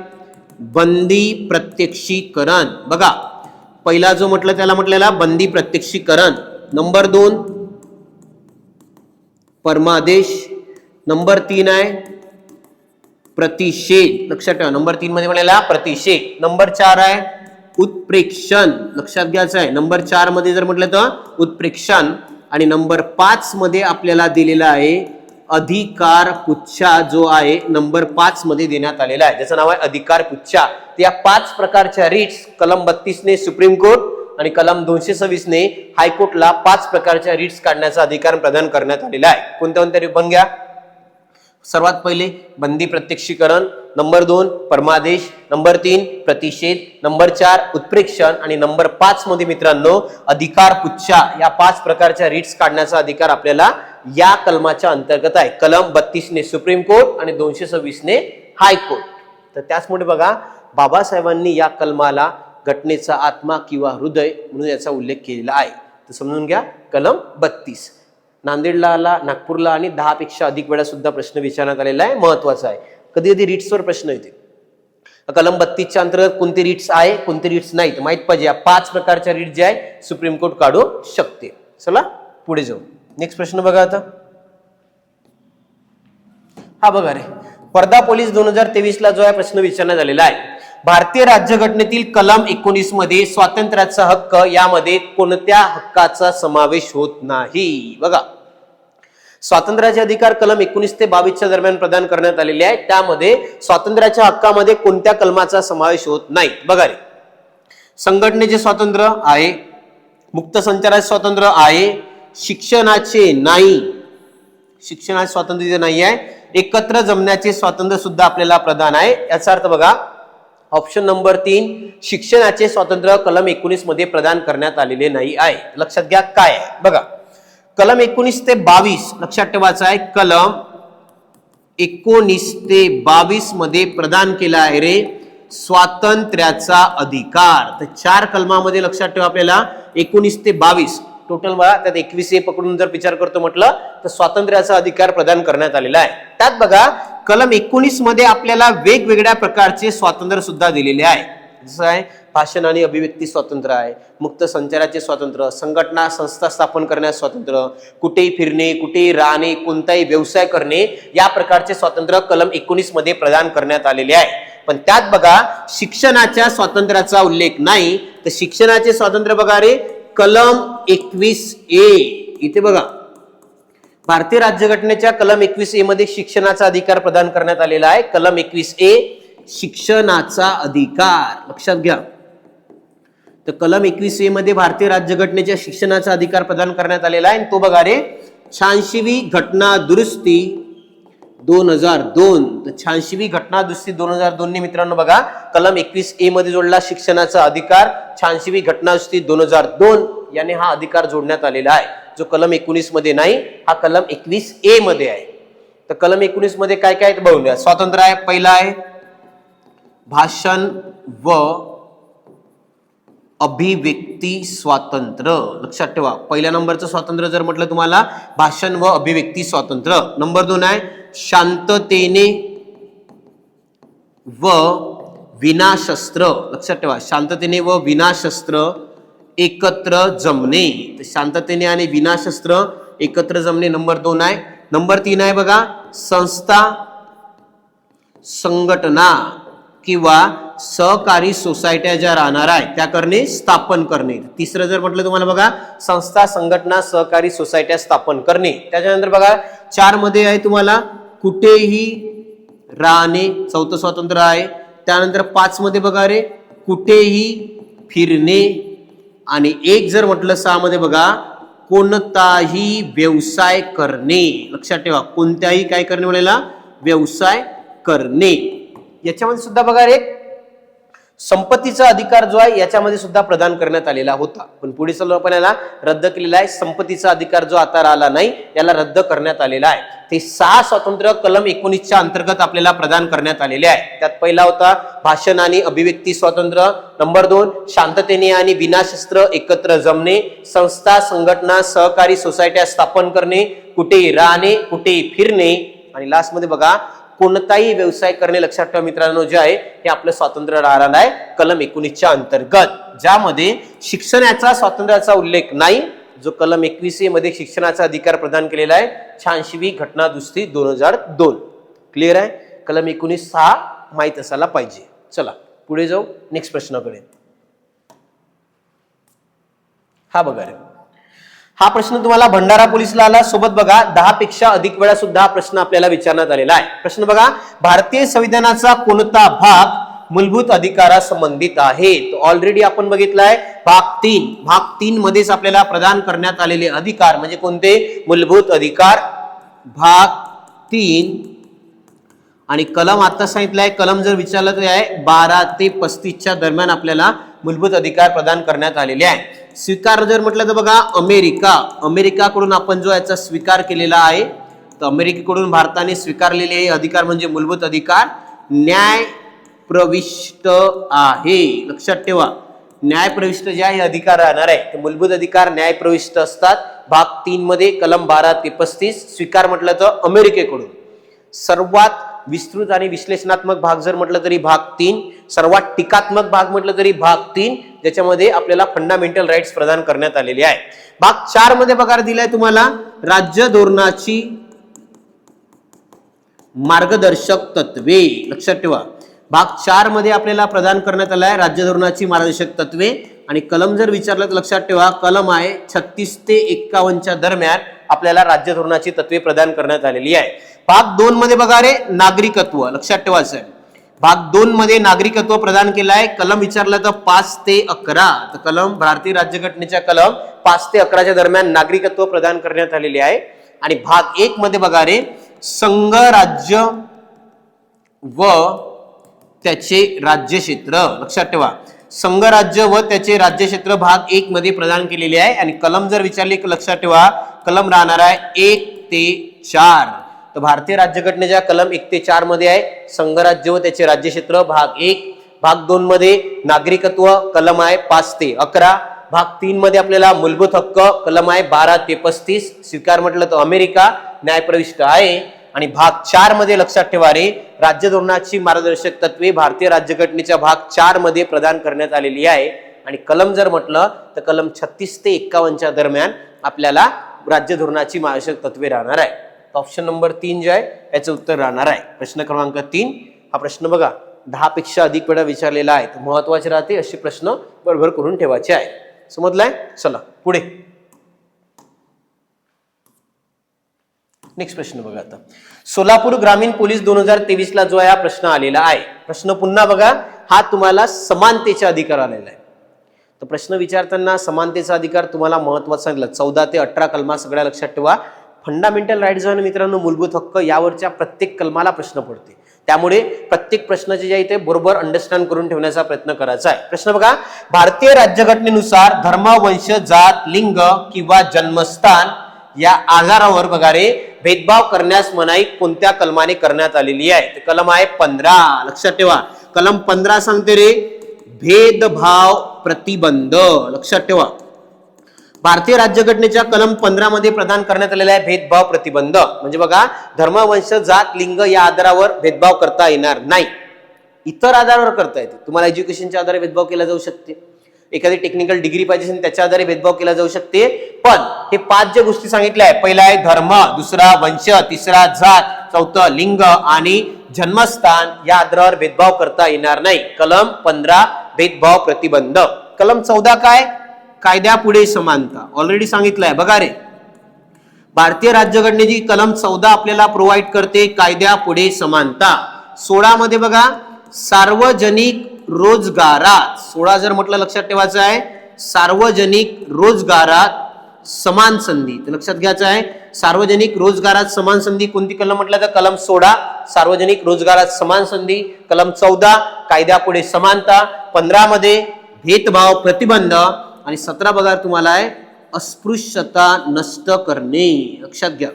बंदी प्रत्यक्षीकरण. बघा पहिला जो म्हटलं त्याला म्हटलेला बंदी प्रत्यक्षीकरण. नंबर 2 परमादेश. नंबर 3 आहे प्रतिषेध. लक्षात ठेवा नंबर 3 मध्ये म्हटलेला प्रतिषेध. नंबर 4 आहे उत्प्रेक्षण. लक्षात घ्यायचं आहे नंबर 4 मध्ये जर म्हटलं तर उत्प्रेक्षण. आणि नंबर 5 मध्ये आपल्याला दिलेला आहे अधिकार पुच्छा जो आहे नंबर 5 मध्ये देण्यात आलेला आहे, ज्याचं नाव आहे अधिकार पुच्छा. या 5 प्रकारच्या रिट्स कलम 32 ने सुप्रीम कोर्ट आणि कलम 226 ने हायकोर्टला 5 प्रकारच्या रिट्स काढण्याचा अधिकार प्रदान करण्यात आलेला आहे. कोणत्या कोणत्या बघून घ्या. सर्वात पहिले बंदी प्रत्यक्षीकरण, नंबर 2 परमादेश, नंबर 3 प्रतिषेध, नंबर 4 उत्प्रेक्षण आणि नंबर 5 मध्ये मित्रांनो अधिकार पुच्छा. या 5 प्रकारच्या रिट्स काढण्याचा अधिकार आपल्याला या कलमाच्या अंतर्गत आहे. कलम 32 ने सुप्रीम कोर्ट आणि 226 ने हायकोर्ट. तर त्याचमुळे बघा बाबासाहेबांनी या कलमाला घटनेचा आत्मा किंवा हृदय म्हणून याचा उल्लेख केलेला आहे. तर समजून घ्या कलम 32. नांदेडला आला, नागपूरला आणि 10 पेक्षा अधिक वेळा सुद्धा प्रश्न विचारण्यात आलेला आहे, महत्वाचा आहे. कधी कधी रिट्सवर प्रश्न येते. कलम 32च्या अंतर्गत कोणते रिट्स आहे कोणते रिट्स नाहीत माहित पाहिजे. या 5 प्रकारच्या रिट्स जे आहे सुप्रीम कोर्ट काढू शकते. चला पुढे जाऊ. नेक्स्ट प्रश्न बघा आता. हा बघा रे वर्धा पोलीस 2023 ला जो आहे प्रश्न विचारण्यात आलेला आहे. भारतीय राज्यघटनेतील कलम 19 मध्ये स्वातंत्र्याचा हक्क यामध्ये कोणत्या हक्काचा समावेश होत नाही? बघा स्वातंत्र्याचे अधिकार कलम 19 ते 22 दरम्यान प्रदान करण्यात आलेले आहे. त्यामध्ये स्वातंत्र्याच्या हक्कामध्ये कोणत्या कलमाचा समावेश होत नाही? बघा रे संघटनेचे स्वातंत्र्य आहे, मुक्त संचाराचे स्वातंत्र्य आहे, शिक्षणाचे नाही शिक्षणाचे स्वातंत्र्य नाही आहे. एकत्र जमण्याचे स्वातंत्र्य सुद्धा आपल्याला प्रदान आहे. याचा अर्थ बघा ऑप्शन नंबर 3 शिक्षणाचे स्वातंत्र्य कलम 19 मध्ये प्रदान करण्यात आलेले नाही आहे. लक्षात घ्या काय आहे बघा, कलम 19 ते 22 लक्षात ठेवायचं आहे. कलम 19 ते 22 मध्ये प्रदान केला आहे रे स्वातंत्र्याचा अधिकार. तर 4 कलमामध्ये लक्षात ठेवा आपल्याला 19 ते 22 टोटल बघा, त्यात 21 पकडून जर विचार करतो म्हटलं तर स्वातंत्र्याचा अधिकार प्रदान करण्यात आलेला आहे. त्यात बघा कलम 19 मध्ये आपल्याला वेगवेगळ्या प्रकारचे स्वातंत्र्य सुद्धा दिलेले आहे. जसं आहे भाषण आणि अभिव्यक्ती स्वातंत्र्य आहे, मुक्त संचाराचे स्वातंत्र्य, संघटना संस्था स्थापन करण्यास स्वातंत्र्य, कुठेही फिरणे, कुठेही राहणे, कोणताही व्यवसाय करणे या प्रकारचे स्वातंत्र्य कलम 19 मध्ये प्रदान करण्यात आलेले आहे. पण त्यात बघा शिक्षणाच्या स्वातंत्र्याचा उल्लेख नाही. तर शिक्षणाचे स्वातंत्र्य बघा रे कलम 21A इथे बघा भारतीय राज्यघटनेच्या कलम 21A मध्ये शिक्षणाचा अधिकार प्रदान करण्यात आलेला आहे. कलम 21A शिक्षणाचा अधिकार लक्षात घ्या. तर कलम 21A मध्ये भारतीय राज्यघटनेच्या शिक्षणाचा अधिकार प्रदान करण्यात आलेला आहे. तो बघा रे 86वी घटना दुरुस्ती 2002. तर 86वी घटना दुरुस्ती 2002 ने मित्रांनो बघा कलम 21A मध्ये जोडला शिक्षणाचा अधिकार. 86वी घटना दुरुस्ती 2002 याने हा अधिकार जोडण्यात आलेला आहे, जो कलम 19 मध्ये नाही, हा कलम 21A मध्ये आहे. तर कलम 19 मध्ये काय काय बघूया. स्वातंत्र्य आहे, पहिला आहे भाषण व अभिव्यक्ती स्वातंत्र्य. लक्षात ठेवा पहिल्या नंबरचं स्वातंत्र्य जर म्हटलं तुम्हाला भाषण व अभिव्यक्ती स्वातंत्र्य. नंबर 2 आहे शांततेने व विनाशस्त्र. लक्षात ठेवा शांततेने व विनाशस्त्र एकत्र जमणे. तर शांततेने आणि विनाशस्त्र एकत्र जमणे नंबर 2 आहे. नंबर 3 आहे बघा संस्था संघटना किंवा सहकारी सोसायट्या ज्या राहणार आहेत त्या करणे स्थापन करणे. तिसरं जर म्हटलं तुम्हाला बघा संस्था संघटना सहकारी सोसायट्या स्थापन करणे. त्याच्यानंतर बघा 4 मध्ये आहे तुम्हाला कुठेही राहणे, चौथं स्वातंत्र्य आहे. त्यानंतर 5 मध्ये बघा रे कुठेही फिरणे, आणि 1 जर म्हटलं 6 मध्ये बघा कोणताही व्यवसाय करणे. लक्षात ठेवा कोणत्याही काय करणे म्हणाला व्यवसाय करणे. याच्यामध्ये सुद्धा बघा रे संपत्तीचा अधिकार जो आहे याच्यामध्ये सुद्धा प्रदान करण्यात आलेला होता, पण पुढे चालून आपण याला रद्द केलेला आहे. संपत्तीचा अधिकार जो आता राहिला नाही याला रद्द करण्यात आलेला आहे. ते 6 स्वातंत्र्य कलम 19च्या अंतर्गत आपल्याला प्रदान करण्यात आलेले आहे. त्यात पहिला होता भाषण आणि अभिव्यक्ती स्वातंत्र्य. नंबर 2 शांततेने आणि विनाशस्त्र एकत्र जमणे, संस्था संघटना सहकारी सोसायट्या स्थापन करणे, कुठेही राहणे, कुठेही फिरणे, आणि लास्ट मध्ये बघा कोणताही व्यवसाय करणे. लक्षात ठेवा मित्रांनो जे आहे हे आपलं स्वातंत्र्य राहणार आहे कलम 19च्या अंतर्गत, ज्यामध्ये शिक्षणाचा स्वातंत्र्याचा उल्लेख नाही, जो कलम 21A मध्ये शिक्षणाचा अधिकार प्रदान केलेला आहे. 86वी घटना दुरुस्ती 2002. क्लिअर आहे. कलम 19 हा माहित असायला पाहिजे. चला पुढे जाऊ नेक्स्ट प्रश्नाकडे. हा बघा रे हा प्रश्न तुम्हाला भंडारा पोलीसला आला. सोबत बघा 10 पेक्षा अधिक वेळा सुद्धा हा प्रश्न आपल्याला विचारण्यात आलेला आहे. प्रश्न बघा भारतीय संविधानाचा कोणता भाग मूलभूत अधिकारासंबंधित आहे. तो ऑलरेडी आपण बघितलाय भाग 3. भाग 3 मध्येच आपल्याला प्रदान करण्यात आलेले अधिकार म्हणजे कोणते मूलभूत अधिकार. भाग 3 आणि कलम आता सांगितलंय, कलम जर विचारलं तर आहे 12 ते 35च्या दरम्यान आपल्याला मूलभूत अधिकार प्रदान करण्यात आलेले आहे. स्वीकार जर म्हटलं तर बघा अमेरिकाकडून आपण जो याचा स्वीकार केलेला आहे, तर अमेरिकेकडून भारताने स्वीकारलेले हे अधिकार म्हणजे मूलभूत अधिकार न्याय प्रविष्ट आहे. लक्षात ठेवा न्याय प्रविष्ट जे आहे अधिकार राहणार आहे, तर मूलभूत अधिकार न्याय प्रविष्ट असतात. भाग 3 मध्ये कलम 12 ते 35. स्वीकार म्हटलं तर अमेरिकेकडून. सर्वात विस्तृत आणि विश्लेषणात्मक भाग जर म्हटलं तरी भाग 3. सर्वात टीकात्मक भाग म्हटलं तरी भाग 3, ज्याच्यामध्ये आपल्याला फंडामेंटल राईट्स प्रदान करण्यात आलेले आहे. भाग 4 मध्ये बघा दिलाय तुम्हाला राज्य धोरणाची मार्गदर्शक तत्वे. लक्षात ठेवा भाग 4 मध्ये आपल्याला प्रदान करण्यात आला आहे राज्य धोरणाची मार्गदर्शक तत्वे. आणि कलम जर विचारलं तर लक्षात ठेवा कलम आहे 36 ते 51च्या दरम्यान आपल्याला राज्य धोरणाची तत्वे प्रदान करण्यात आलेली आहे. भाग 2 मध्ये बघा रे नागरिकत्व. लक्षात ठेवायचं आहे भाग 2 मध्ये नागरिकत्व प्रदान केलं आहे. कलम विचारलं तर 5 ते 11. तर कलम भारतीय राज्यघटनेच्या कलम 5 ते 11च्या दरम्यान नागरिकत्व प्रदान करण्यात आलेले आहे. आणि भाग 1 मध्ये बघा रे, संघराज्य व त्याचे राज्यक्षेत्र. लक्षात ठेवा, संघराज्य व त्याचे राज्यक्षेत्र भाग 1 मध्ये प्रदान केलेले आहे. आणि कलम जर विचारली की लक्षात ठेवा, कलम राहणार आहे 1 ते 4. तर भारतीय राज्यघटनेच्या कलम 1 ते 4 मध्ये आहे संघराज्य व त्याचे राज्यक्षेत्र भाग 1. भाग 2 मध्ये नागरिकत्व कलम आहे 5 ते 11. भाग 3 मध्ये आपल्याला मूलभूत हक्क कलम आहे 12 ते 35. स्वीकार म्हटलं तर अमेरिका न्यायप्रविष्ट आहे. आणि भाग 4 मध्ये लक्षात ठेवा रे, राज्य धोरणाची मार्गदर्शक तत्वे भारतीय राज्यघटनेच्या भाग 4 मध्ये प्रदान करण्यात आलेली आहे. आणि कलम जर म्हटलं तर कलम 36 ते 51च्या दरम्यान आपल्याला राज्य धोरणाची मार्गदर्शक तत्वे राहणार आहे. ऑप्शन नंबर 3 जे आहे याचं उत्तर राहणार आहे. प्रश्न क्रमांक 3 हा प्रश्न बघा 10 पेक्षा अधिक वेळा विचारलेला आहे, तर महत्वाचे राहते असे प्रश्न बरोबर करून ठेवायचे आहे. समजलाय? चला पुढे नेक्स्ट प्रश्न बघा. आता सोलापूर ग्रामीण पोलीस 2023 ला जो आहे हा प्रश्न आलेला आहे. प्रश्न पुन्हा बघा, हा तुम्हाला समानतेचा अधिकार आलेला आहे. तर प्रश्न विचारताना समानतेचा अधिकार तुम्हाला महत्वाचा सांगितलं. 14 ते 18 कलमा सगळ्या लक्षात ठेवा. फंडामेंटल राईट जो आहे मित्रांनो, मूलभूत हक्क, यावरच्या प्रत्येक कलमाला प्रश्न पडते. त्यामुळे प्रत्येक प्रश्नाचे जे इथे बरोबर अंडरस्टँड करून ठेवण्याचा प्रयत्न करायचा आहे. प्रश्न बघा, भारतीय राज्यघटनेनुसार धर्म, वंश, जात, लिंग किंवा जन्मस्थान या आधारावर बघा रे भेदभाव करण्यास मनाई कोणत्या कलमाने करण्यात आलेली आहे? तर कलम आहे 15. लक्षात ठेवा, कलम 15 सांगते रे भेदभाव प्रतिबंध. लक्षात ठेवा, भारतीय राज्यघटनेच्या कलम 15 मध्ये प्रदान करण्यात आलेला आहे भेदभाव प्रतिबंध. म्हणजे बघा, धर्म, वंश, जात, लिंग या आधारावर भेदभाव करता येणार नाही. इतर आधारावर करता येते. तुम्हाला एज्युकेशनच्या आधारे भेदभाव केला जाऊ शकते, एखादी टेक्निकल डिग्री पाहिजे असेल त्याच्या आधारे भेदभाव केला जाऊ शकते. पण हे 5 ज्या गोष्टी सांगितल्या आहे, पहिला आहे धर्म, दुसरा वंश, तिसरा जात, चौथं लिंग आणि जन्मस्थान, या आधारावर भेदभाव करता येणार नाही. कलम 15 भेदभाव प्रतिबंध. कलम 14 काय? कायद्यापुढे समानता. ऑलरेडी सांगितलंय बघा रे, भारतीय राज्यघटनेची कलम 14 आपल्याला प्रोव्हाइड करते कायद्यापुढे समानता. 16 मध्ये बघा, सार्वजनिक रोजगारात, 16 जर म्हटलं लक्षात ठेवायचं आहे, सार्वजनिक रोजगारात समान संधी. तर लक्षात घ्यायचं आहे, सार्वजनिक रोजगारात समान संधी कोणती कलम म्हटलं तर कलम 16 सार्वजनिक रोजगारात समान संधी. कलम 14 कायद्यापुढे समानता. 15 मध्ये भेदभाव प्रतिबंध. आणि 17 बघा तुम्हाला आहे अस्पृश्यता नष्ट करणे. लक्षात घ्या,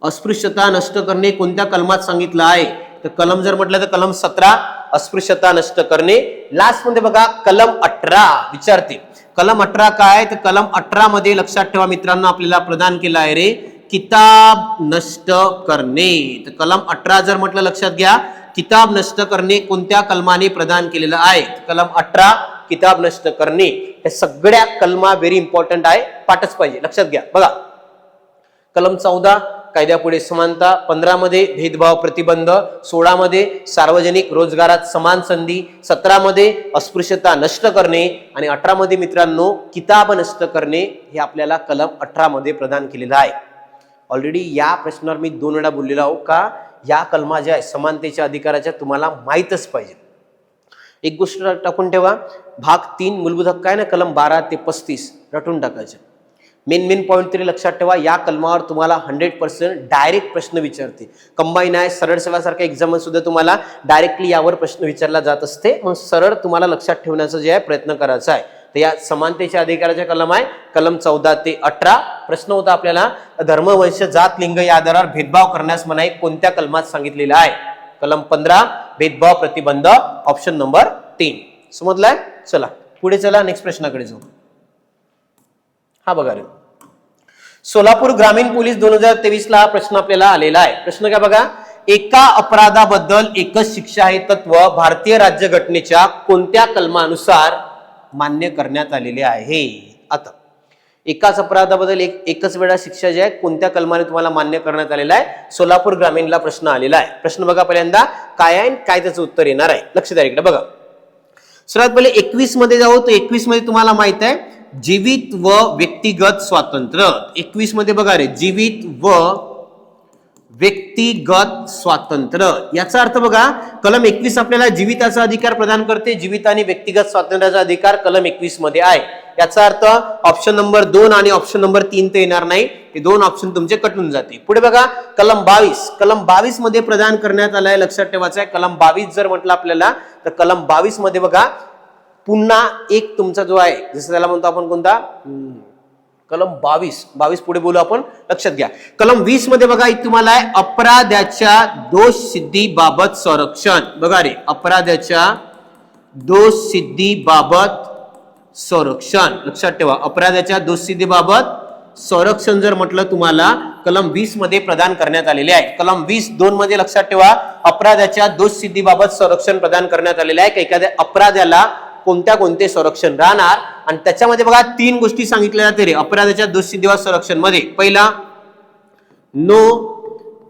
अस्पृश्यता नष्ट करणे कोणत्या कलमात सांगितलं आहे? तर कलम जर म्हटलं तर कलम 17 अस्पृश्यता नष्ट करणे. लास्ट मध्ये बघा कलम 18 विचारते. कलम 18 काय? तर कलम 18 मध्ये लक्षात ठेवा मित्रांनो, आपल्याला प्रदान केला आहे रे किताब नष्ट करणे. तर कलम 18 जर म्हटलं लक्षात घ्या, किताब नष्ट करणे कोणत्या कलमाने प्रदान केलेलं आहे? कलम 18 किताब नष्ट करणे. हे सगळ्या कलमा व्हेरी इम्पॉर्टंट आहे, पाठच पाहिजे. लक्षात घ्या बघा, कलम 14 कायद्यापुढे समानता, 15 मध्ये भेदभाव प्रतिबंध, 16 मध्ये सार्वजनिक रोजगारात समान संधी, 17 मध्ये अस्पृश्यता नष्ट करणे आणि 18 मध्ये मित्रांनो किताब नष्ट करणे, हे आपल्याला कलम 18 मध्ये प्रदान केलेलं आहे. ऑलरेडी या प्रश्नावर मी 2 वेळा बोललेलो आहो का या कलमा ज्या आहे समानतेच्या अधिकाराच्या तुम्हाला माहीतच पाहिजे. एक गोष्ट टाकून ठेवा, भाग 3 मूलभूत हक्क आहे ना, कलम 12 ते 35 रटून टाकायचे. मेन पॉईंट तरी लक्षात ठेवा, या कलमावर तुम्हाला 100% डायरेक्ट प्रश्न विचारते. कंबाईन आहे, सरळ सेवासारख्या एक्झाम सुद्धा तुम्हाला डायरेक्टली यावर प्रश्न विचारला जात असते. मग सरळ तुम्हाला लक्षात ठेवण्याचा जे आहे प्रयत्न करायचा आहे. तर या समानतेच्या अधिकाराच्या कलम आहे कलम 14 ते 18. प्रश्न होता आपल्याला, धर्म, वंश, जात, लिंग या आधारावर भेदभाव करण्यास मनाई कोणत्या कलमात सांगितलेलं आहे? कलम 15 भेदभाव प्रतिबंध. Option number 3. समजलाय? चला पुढे चला, नेक्स्ट प्रश्नाकडे जाऊ. हा बघा रे, सोलापूर ग्रामीण पोलीस 2023 ला हा प्रश्न आपल्याला आलेला आहे. प्रश्न काय बघा, एका अपराधाबद्दल एकच शिक्षा हे तत्व भारतीय राज्यघटनेच्या कोणत्या कलमानुसार मान्य करण्यात आलेले आहे? आता एकाच अपराधाबद्दल एकच वेळा शिक्षा जी आहे कोणत्या कलमाने तुम्हाला मान्य करण्यात आलेला आहे? सोलापूर ग्रामीणला प्रश्न आलेला आहे. प्रश्न बघा पहिल्यांदा काय आहे, काय त्याचं उत्तर येणार आहे. लक्ष द्या इकडे बघा. सर्वात पहिले 21 मध्ये जाऊ. तर 21 मध्ये तुम्हाला माहित आहे जीवित व व्यक्तिगत स्वातंत्र्य. 21 मध्ये बघा रे, जीवित व व्यक्तिगत स्वातंत्र्य. याचा अर्थ बघा, कलम 21 आपल्याला जीविताचा अधिकार प्रदान करते. जीवित आणि व्यक्तिगत स्वातंत्र्याचा अधिकार कलम 21 मध्ये आहे. याचा अर्थ ऑप्शन नंबर 2 आणि ऑप्शन नंबर 3 ते येणार नाही, हे दोन ऑप्शन तुमचे कटून जाते. पुढे बघा कलम 22 मध्ये प्रदान करण्यात आलाय, लक्षात ठेवायचं आहे. कलम 22 जर म्हटलं आपल्याला तर कलम 22 मध्ये बघा पुन्हा एक तुमचा जो आहे, जसं त्याला म्हणतो आपण कोणता, कलम 22 पुढे बोलू आपण, लक्षात घ्या. कलम 20 मध्ये बघा तुम्हाला आहे अपराध्याच्या दोष सिद्धीबाबत संरक्षण. बघा रे, अपराध्याच्या दोष सिद्धीबाबत संरक्षण, लक्षात ठेवा. अपराध्याच्या दोष सिद्धीबाबत संरक्षण जर म्हटलं तुम्हाला कलम 20 मध्ये प्रदान करण्यात आलेले आहे. कलम 20(2) मध्ये लक्षात ठेवा अपराध्याच्या दोष सिद्धीबाबत संरक्षण प्रदान करण्यात आलेले आहे. एखाद्या अपराध्याला कोणते संरक्षण राहणार, आणि त्याच्यामध्ये बघा 3 गोष्टी सांगितल्या जाते रे अपराधाच्या दोष सिद्धीबाबत संरक्षण मध्ये. पहिला नो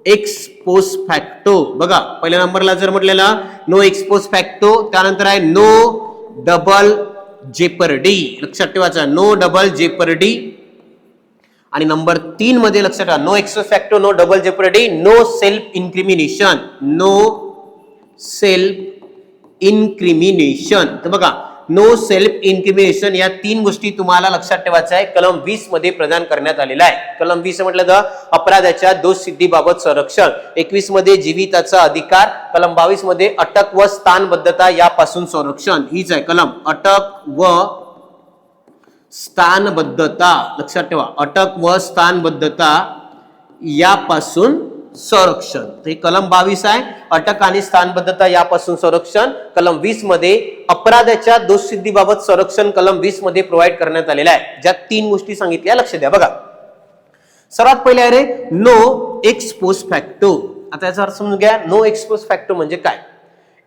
एक्स पोस्ट फॅक्टो. बघा पहिल्या नंबरला जर म्हटलेला नो एक्स पोस्ट फॅक्टो, त्यानंतर आहे नो डबल जेपर्डी, लक्षात ठेवायचं नो डबल जेपर्डी. आणि नंबर 3 मध्ये लक्षात ठेवा no ex post facto, no double jeopardy, no self incrimination, no self incrimination. तर बघा नो सेल्फ इन्क्रिमिनेशन या 3 गोष्टी तुम्हाला लक्षात ठेवायच्या आहे, कलम 20 मध्ये प्रदान करण्यात आलेला आहे. कलम 20 म्हटलं तर अपराधाच्या दोष सिद्धीबाबत संरक्षण, 21 मध्ये जीविताचा अधिकार, कलम 22 मध्ये अटक व स्थानबद्धता यापासून संरक्षण. हीच आहे कलम, अटक व स्थानबद्धता, लक्षात ठेवा अटक व स्थानबद्धता यापासून संरक्षण. हे कलम 22 आहे, अटक आणि स्थानबद्धता यापासून संरक्षण. कलम 20 मध्ये अपराधाच्या दोष सिद्धीबाबत संरक्षण कलम 20 मध्ये प्रोव्हाइड करण्यात आलेला आहे. ज्या 3 गोष्टी सांगितल्या लक्ष द्या. बघा सर्वात पहिले आहे रे नो एक्स पोस्ट फॅक्टो. आता याचा अर्थ समजून घ्या. नो एक्स पोस्ट फॅक्टो म्हणजे काय?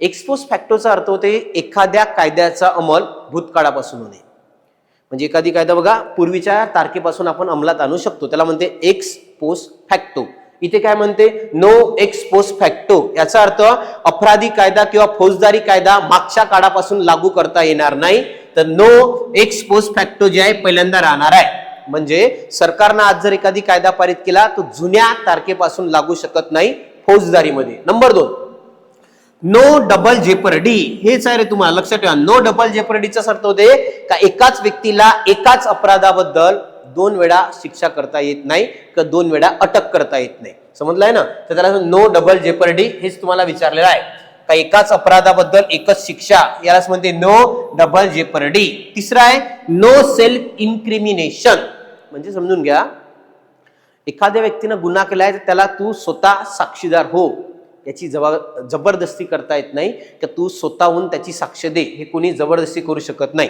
एक्स पोस्ट फॅक्टोचा अर्थ होते एखाद्या कायद्याचा अंमल भूतकाळापासून होणे. म्हणजे एखादी कायदा बघा पूर्वीच्या तारखेपासून आपण अंमलात आणू शकतो, त्याला म्हणते एक्स पोस्ट फॅक्टो. इथे काय म्हणते नो एक्स पोस्ट फॅक्टो, याचा अर्थ अपराधी कायदा किंवा फौजदारी कायदा मागच्या काळापासून लागू करता येणार नाही, तर नो एक्स पोस्ट फॅक्टो जे आहे पहिल्यांदा राहणार आहे. म्हणजे सरकारनं आज जर एखादी कायदा पारित केला तो जुन्या तारखेपासून लागू शकत नाही फौजदारीमध्ये. Number 2 no double jeopardy. हेच आहे रे तुम्हाला लक्षात ठेवा. नो डबल जेपर्डीचा अर्थ होते का एकाच व्यक्तीला एकाच अपराधाबद्दल 2 वेळा शिक्षा करता येत नाही किंवा 2 वेळा अटक करता येत नाही. समजलंय ना? तर त्याला नो डबल जेपर्डी हेच तुम्हाला विचारलेलं आहे का एकाच अपराधाबद्दल एकच शिक्षा, यालाच म्हणते नो डबल जेपर्डी. तिसरा आहे नो सेल्फ इन्क्रिमिनेशन. म्हणजे समजून घ्या एखाद्या व्यक्तीनं गुन्हा केलाय तर त्याला तू स्वतः साक्षीदार हो, याची जबरदस्ती करता येत नाही की तू स्वतःहून त्याची साक्ष दे, हे कोणी जबरदस्ती करू शकत नाही.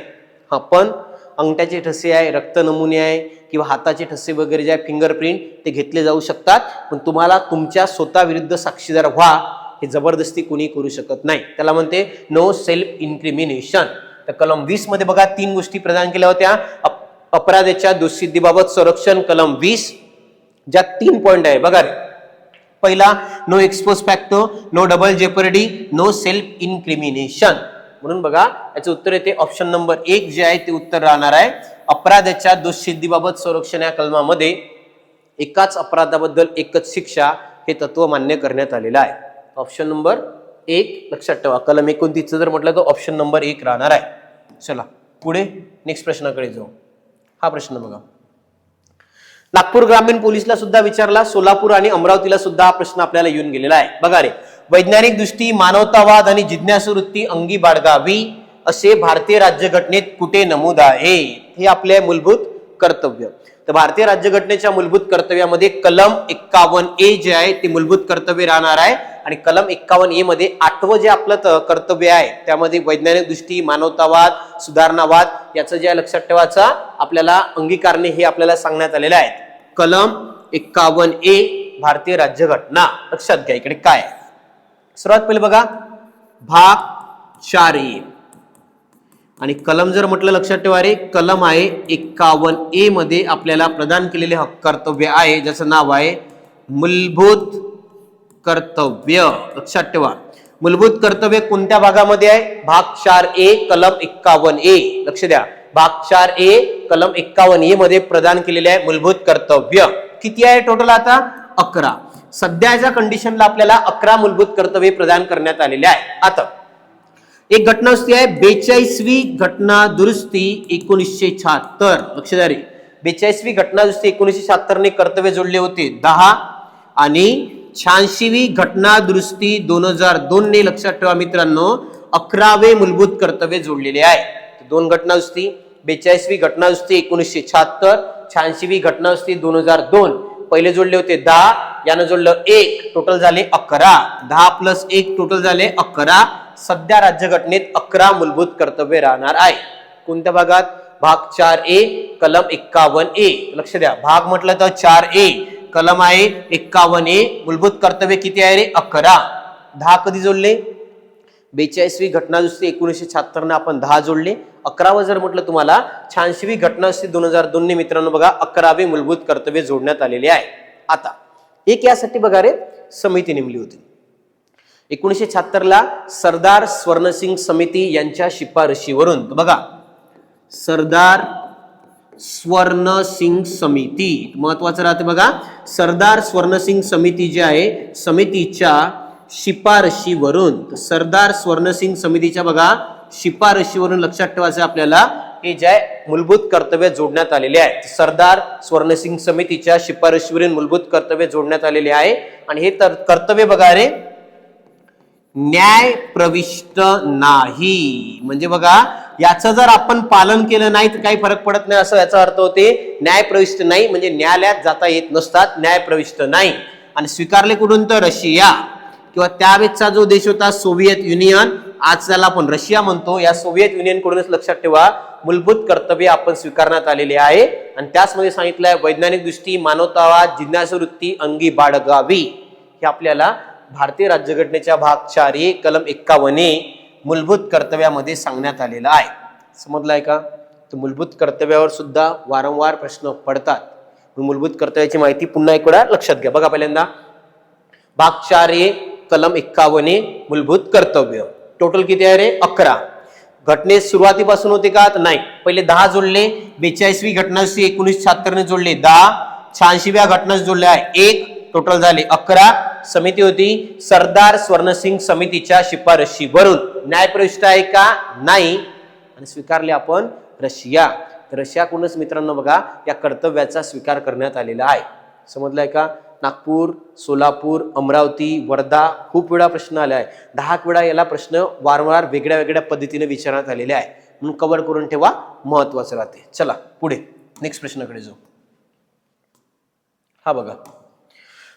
हा पण अंगठ्याचे ठसे आहे, रक्त नमुने आहे किंवा हाताचे ठसे वगैरे जे आहे फिंगरप्रिंट ते घेतले जाऊ शकतात, पण तुम्हाला तुमच्या स्वतः विरुद्ध साक्षीदार व्हा हे जबरदस्ती कोणी करू शकत नाही. त्याला म्हणते नो सेल्फ इन्क्रिमिनेशन. तर कलम 20 मध्ये बघा 3 गोष्टी प्रदान केल्या होत्या. अपराधाच्या दोषसिद्धीबाबत संरक्षण कलम 20, ज्या 3 पॉइंट आहे बघा रे. पहिला no ex post facto, no double jeopardy, no self incrimination. म्हणून बघा याचं उत्तर येते ऑप्शन नंबर 1 जे आहे ते उत्तर राहणार आहे. अपराधाच्या दोषसिद्धीबाबत संरक्षण या कलमामध्ये एकाच अपराधाबद्दल एकच शिक्षा हे तत्व मान्य करण्यात आलेलं आहे. ऑप्शन नंबर 1 लक्षात ठेवा. कलम 29 जर म्हटलं तर ऑप्शन नंबर 1 राहणार आहे. चला पुढे नेक्स्ट प्रश्नाकडे जाऊ. हा प्रश्न बघा नागपूर ग्रामीण पोलीसला सुद्धा विचारला, सोलापूर आणि अमरावतीला सुद्धा हा प्रश्न आपल्याला येऊन गेलेला आहे. बघा रे, वैज्ञानिक दृष्टी, मानवतावाद आणि जिज्ञासू वृत्ती अंगी बाळगावी असे भारतीय राज्यघटनेत कुठे नमूद आहे? हे आपले मूलभूत कर्तव्य. तर भारतीय राज्यघटनेच्या मूलभूत कर्तव्यामध्ये कलम 51A जे आहे ते मूलभूत कर्तव्य राहणार आहे. आणि कलम 51A मध्ये 8वं जे आपलं कर्तव्य आहे त्यामध्ये वैज्ञानिक दृष्टी, मानवतावाद, सुधारणावाद याचं जे लक्षात ठेवायचं आपल्याला अंगीकारणे हे आपल्याला सांगण्यात आलेले आहे. कलम 51A भारतीय राज्यघटना. लक्षात घ्या इकडे काय आहे. सर्वात पहिले बघा भाग 4A आणि कलम जर म्हटलं लक्षात ठेवा रे, कलम आहे 51A मध्ये आपल्याला प्रदान केलेले कर्तव्य आहे ज्याचं नाव आहे मूलभूत कर्तव्य. लक्षात ठेवा मूलभूत कर्तव्य कोणत्या भागामध्ये आहे? भाग 4A कलम 51A. लक्ष द्या भाग 4A कलम 51A मध्ये प्रदान केलेले आहे मूलभूत कर्तव्य. किती आहे टोटल? आता 11. सध्याच्या कंडिशनला आपल्याला 11 मूलभूत कर्तव्य प्रदान करण्यात आलेले आहे. आता एक घटना दुरुस्ती आहे 42वी घटना दुरुस्ती 1976. लक्ष द्या रे, 42वी घटना दुरुस्ती 1976 ने कर्तव्य जोडले होते 10 आणि 86वी घटना दुरुस्ती 2002 ने, लक्षात ठेवा मित्रांनो, 11वे मूलभूत कर्तव्य जोडलेले आहे. दोन घटना दुरुस्ती, 42वी घटना दुरुस्ती 1976, 86वी घटना दुरुस्ती 2002. पहिले जोडले होते 10, यानं जोडलं 1, टोटल झाले 11. 10 प्लस 1 टोटल झाले 11. सध्या राज्यघटनेत 11 मूलभूत कर्तव्य राहणार आहे. कोणत्या भागात? भाग 4A कलम 51A. लक्ष द्या, भाग म्हटलं तर 4A, कलम आहे 51A. मूलभूत कर्तव्य किती आहे रे? 11. 10 कधी जोडले? 42वी घटना दुरुस्ती 1976 ने आपण 10 जोडले. 11व जर म्हटलं तुम्हाला 86वी घटना दुरुस्ती 2002 ने मित्रांनो बघा 11वे मूलभूत कर्तव्य जोडण्यात आलेले आहे. आता एक यासाठी बघा रे समिती नेमली होती 1976 ला सरदार स्वर्णसिंग समिती यांच्या शिफारशीवरून. बघा, सरदार स्वर्णसिंग समिती महत्वाचं राहते बघा. सरदार स्वर्णसिंग समिती जी आहे समितीच्या शिफारशीवरून, सरदार स्वर्णसिंग समितीच्या बघा शिफारशीवरून लक्षात ठेवायचं आपल्याला, हे जे मूलभूत कर्तव्य जोडण्यात आलेले आहे. सरदार स्वर्णसिंग समितीच्या शिफारशीवरून मूलभूत कर्तव्य जोडण्यात आलेले आहे. आणि हे कर्तव्य बघा रे न्याय प्रविष्ट नाही. म्हणजे बघा याचं जर आपण पालन केलं नाही तर काही फरक पडत नाही, असं याचा अर्थ होते. न्याय प्रविष्ट नाही म्हणजे न्यायालयात जाता येत नसतात, न्याय प्रविष्ट नाही. आणि स्वीकारले कुठून? तर रशिया किंवा त्यावेळेचा जो देश होता सोव्हिएत युनियन, आज त्याला आपण रशिया म्हणतो, या सोव्हिएत युनियन कडूनच लक्षात ठेवा मूलभूत कर्तव्य आपण स्वीकारण्यात आलेले आहे. आणि त्याचमध्ये सांगितलंय वैज्ञानिक दृष्टी, मानवतावाद, जिज्ञासू वृत्ती अंगी बाळगावी. हे आपल्याला भारतीय राज्यघटनेच्या भाग 4A कलम 51A मूलभूत कर्तव्यामध्ये सांगण्यात आलेलं आहे. समजलाय का? तर मूलभूत कर्तव्यावर सुद्धा वारंवार प्रश्न पडतात. मूलभूत कर्तव्याची माहिती पुन्हा एक वेळा लक्षात घ्या. बघा, पहिल्यांदा भाग 4A कलम 51A मूलभूत कर्तव्य. टोटल किती आहे रे? 11. घटनेत सुरुवातीपासून होते का? तर नाही. पहिले 10 जोडले. 42वी घटना दुरुस्ती 1976 ने जोडले 10. 86व्या घटना जोडले आहे 1, टोटल झाले 11. समिती होती सरदार स्वर्णसिंग समितीच्या शिफारशीवरून. न्यायप्रविष्ट आहे का? नाही. आणि स्वीकारले आपण रशिया. तर रशियाकडूनच मित्रांनो बघा या कर्तव्याचा स्वीकार करण्यात आलेला आहे. समजलाय का? नागपूर, सोलापूर, अमरावती, वर्धा खूप वेळा प्रश्न आले आहे. 10 वेळा याला प्रश्न वारंवार वेगळ्या वेगळ्या पद्धतीने विचारण्यात आलेले आहे, म्हणून कव्हर करून ठेवा, महत्वाचं राहते. चला पुढे नेक्स्ट प्रश्नाकडे जाऊ. हा बघा,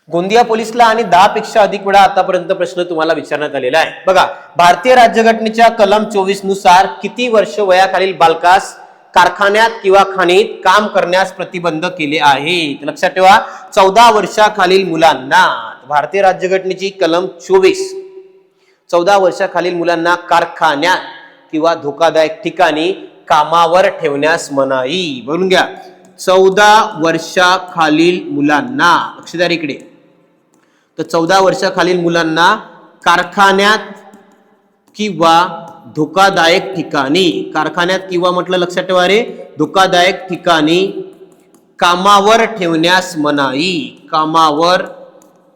गोंदिया पोलिसला आणि 10 पेक्षा अधिक वेळा आतापर्यंत प्रश्न तुम्हाला विचारण्यात आलेला आहे. बघा, भारतीय राज्यघटनेच्या कलम 24 नुसार किती वर्ष वयाखालील बालकास कारखान्यात किंवा खाणीत काम करण्यास प्रतिबंध केले आहे? लक्षात ठेवा 14 वर्षाखालील मुलांना. भारतीय राज्यघटनेची कलम 24 14 वर्षाखालील मुलांना कारखान्यात किंवा धोकादायक ठिकाणी कामावर ठेवण्यास मनाई. बोलून घ्या, 14 वर्षाखालील मुलांना. लक्ष द्या इकडे. तर 14 वर्षाखालील मुलांना कारखान्यात किंवा धोकादायक ठिकाणी, कारखान्यात किंवा म्हटलं लक्षात ठेवा रे, धोकादायक ठिकाणी कामावर ठेवण्यास मनाई. कामावर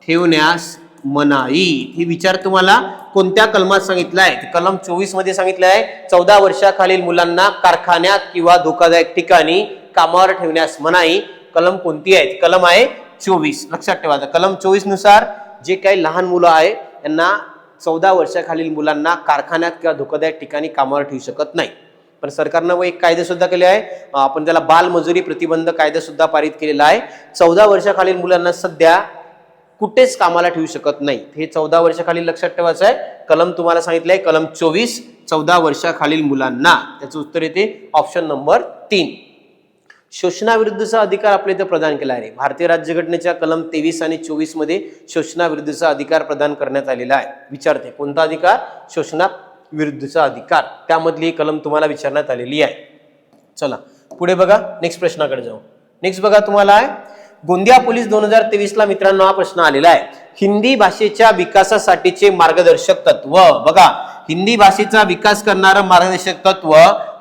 ठेवण्यास मनाई. ही विचार तुम्हाला कोणत्या कलमात सांगितलाय? कलम 24 मध्ये सांगितलंय 14 वर्षाखालील मुलांना कारखान्यात किंवा धोकादायक ठिकाणी कामावर ठेवण्यास मनाई. कलम कोणती आहे? कलम आहे 24. लक्षात ठेवा, कलम 24 नुसार जे काही लहान मुलं आहे त्यांना 14 वर्षाखालील मुलांना कारखान्यात किंवा धोकादायक ठिकाणी कामावर ठेवू शकत नाही. पण सरकारनं एक कायदा सुद्धा केले आहे, आपण त्याला बालमजुरी प्रतिबंध कायदा सुद्धा पारित केलेला आहे. 14 वर्षाखालील मुलांना सध्या कुठेच कामाला ठेवू शकत नाही. हे 14 वर्षाखालील लक्षात ठेवायचं आहे. कलम तुम्हाला सांगितलंय कलम 24 14 वर्षाखालील मुलांना. त्याचं उत्तर येते ऑप्शन नंबर 3. शोषणाविरुद्धचा अधिकार आपल्या इथे प्रदान केला आहे. भारतीय राज्यघटनेच्या कलम 23 आणि 24 मध्ये शोषणाविरुद्धचा अधिकार प्रदान करण्यात आलेला आहे. विचारते कोणता अधिकार? शोषणाविरुद्धचा अधिकार. त्यामधली कलम तुम्हाला विचारण्यात आलेली आहे. चला पुढे बघा, नेक्स्ट प्रश्नाकडे जाऊ. नेक्स्ट बघा तुम्हाला आहे गोंदिया पोलीस 2023 ला मित्रांनो हा प्रश्न आलेला आहे. हिंदी भाषेच्या विकासासाठीचे मार्गदर्शक तत्व. बघा, हिंदी भाषेचा विकास करणारं मार्गदर्शक तत्व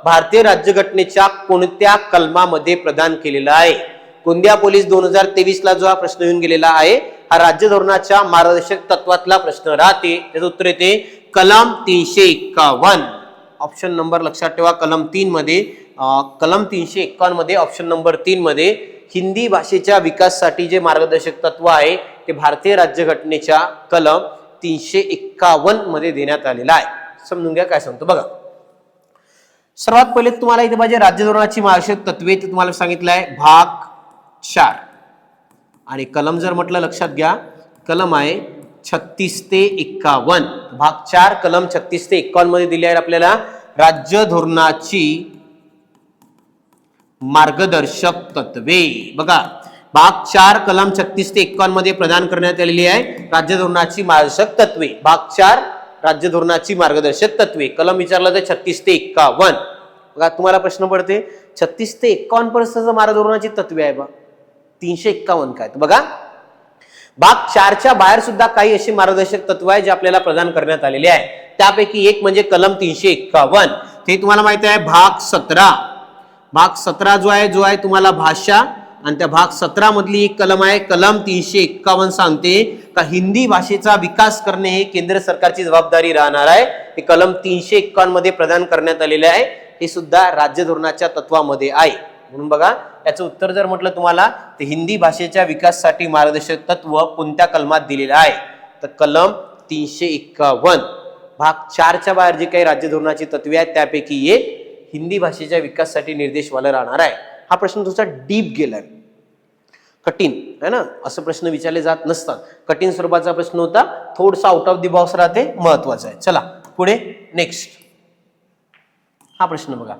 भारतीय राज्यघटनेच्या कोणत्या कलमामध्ये प्रदान केलेला आहे? गोंदिया पोलीस 2023 ला जो हा प्रश्न येऊन गेलेला आहे हा राज्य धोरणाच्या मार्गदर्शक तत्वातला प्रश्न राहते. त्याचं उत्तर येते कलम 351. ऑप्शन नंबर लक्षात ठेवा. कलम 3 मध्ये कलम 351 मध्ये ऑप्शन नंबर 3 मध्ये हिंदी भाषेच्या विकासासाठी जे मार्गदर्शक तत्व आहे ते भारतीय राज्यघटनेच्या कलम 351 मध्ये देण्यात आलेला आहे. समजून घ्या काय सांगतो बघा. सर्वात पहिले तुम्हाला इथे पाहिजे राज्य धोरणाची मार्गदर्शक तत्वे. ते तुम्हाला सांगितलं आहे भाग 4 आणि कलम जर म्हटलं लक्षात घ्या कलम आहे 36 ते 51. भाग 4 कलम 36 ते 51 मध्ये दिली आहे आपल्याला राज्य धोरणाची मार्गदर्शक तत्वे. बघा भाग 4 कलम 36 ते 51 मध्ये प्रदान करण्यात आलेली आहे राज्य धोरणाची मार्गदर्शक तत्वे. भाग 4 राज्य धोरणाची मार्गदर्शक तत्वे. कलम विचारलं तर 36 ते 51. बघा तुम्हाला प्रश्न पडते 36 ते 51 पर्यंत मार्ग धोरणाची तत्वे आहे बा 351 काय. बघा भाग 4च्या बाहेर सुद्धा काही अशी मार्गदर्शक तत्व आहे जे आपल्याला प्रदान करण्यात आलेले आहे. त्यापैकी एक म्हणजे कलम 351. ते तुम्हाला माहिती आहे भाग 17. भाग 17 जो आहे तुम्हाला भाषा आणि त्या भाग 17 मधली एक कलम आहे कलम 351 सांगते का हिंदी भाषेचा विकास करणे हे केंद्र सरकारची जबाबदारी राहणार आहे. हे कलम 351 मध्ये प्रदान करण्यात आलेले आहे. हे सुद्धा राज्य धोरणाच्या तत्वामध्ये आहे. म्हणून बघा याचं उत्तर जर म्हटलं तुम्हाला तर हिंदी भाषेच्या विकासासाठी मार्गदर्शक तत्व कोणत्या कलमात दिलेलं आहे तर कलम 351. भाग 4च्या बाहेर जे काही राज्य धोरणाची तत्वे आहेत त्यापैकी एक हिंदी भाषेच्या विकासासाठी निर्देशवाला राहणार आहे. हा प्रश्न तुमचा डीप गेलाय कठीण है ना. असं प्रश्न विचारले जात नसतात. कठीण स्वरूपाचा प्रश्न होता थोडासा आउट ऑफ द बॉक्स राहते महत्वाचा आहे. चला पुढे नेक्स्ट हा प्रश्न बघा.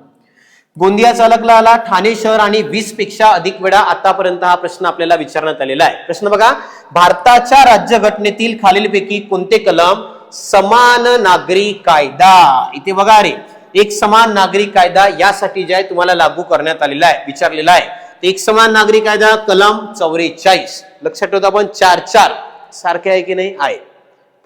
गोंदिया चालकला आला ठाणे शहर आणि 20 पेक्षा अधिक वेळा आतापर्यंत हा प्रश्न आपल्याला विचारण्यात आलेला आहे. प्रश्न बघा भारताच्या राज्यघटनेतील खालीलपैकी कोणते कलम समान नागरी कायदा. इथे बघा रे एक समान नागरी कायदा यासाठी जे आहे तुम्हाला लागू करण्यात आलेला आहे विचारलेला आहे. एक समान नागरी कायदा कलम 44. लक्षात ठेवतो आपण 4-4 सारखे आहे की नाही आहे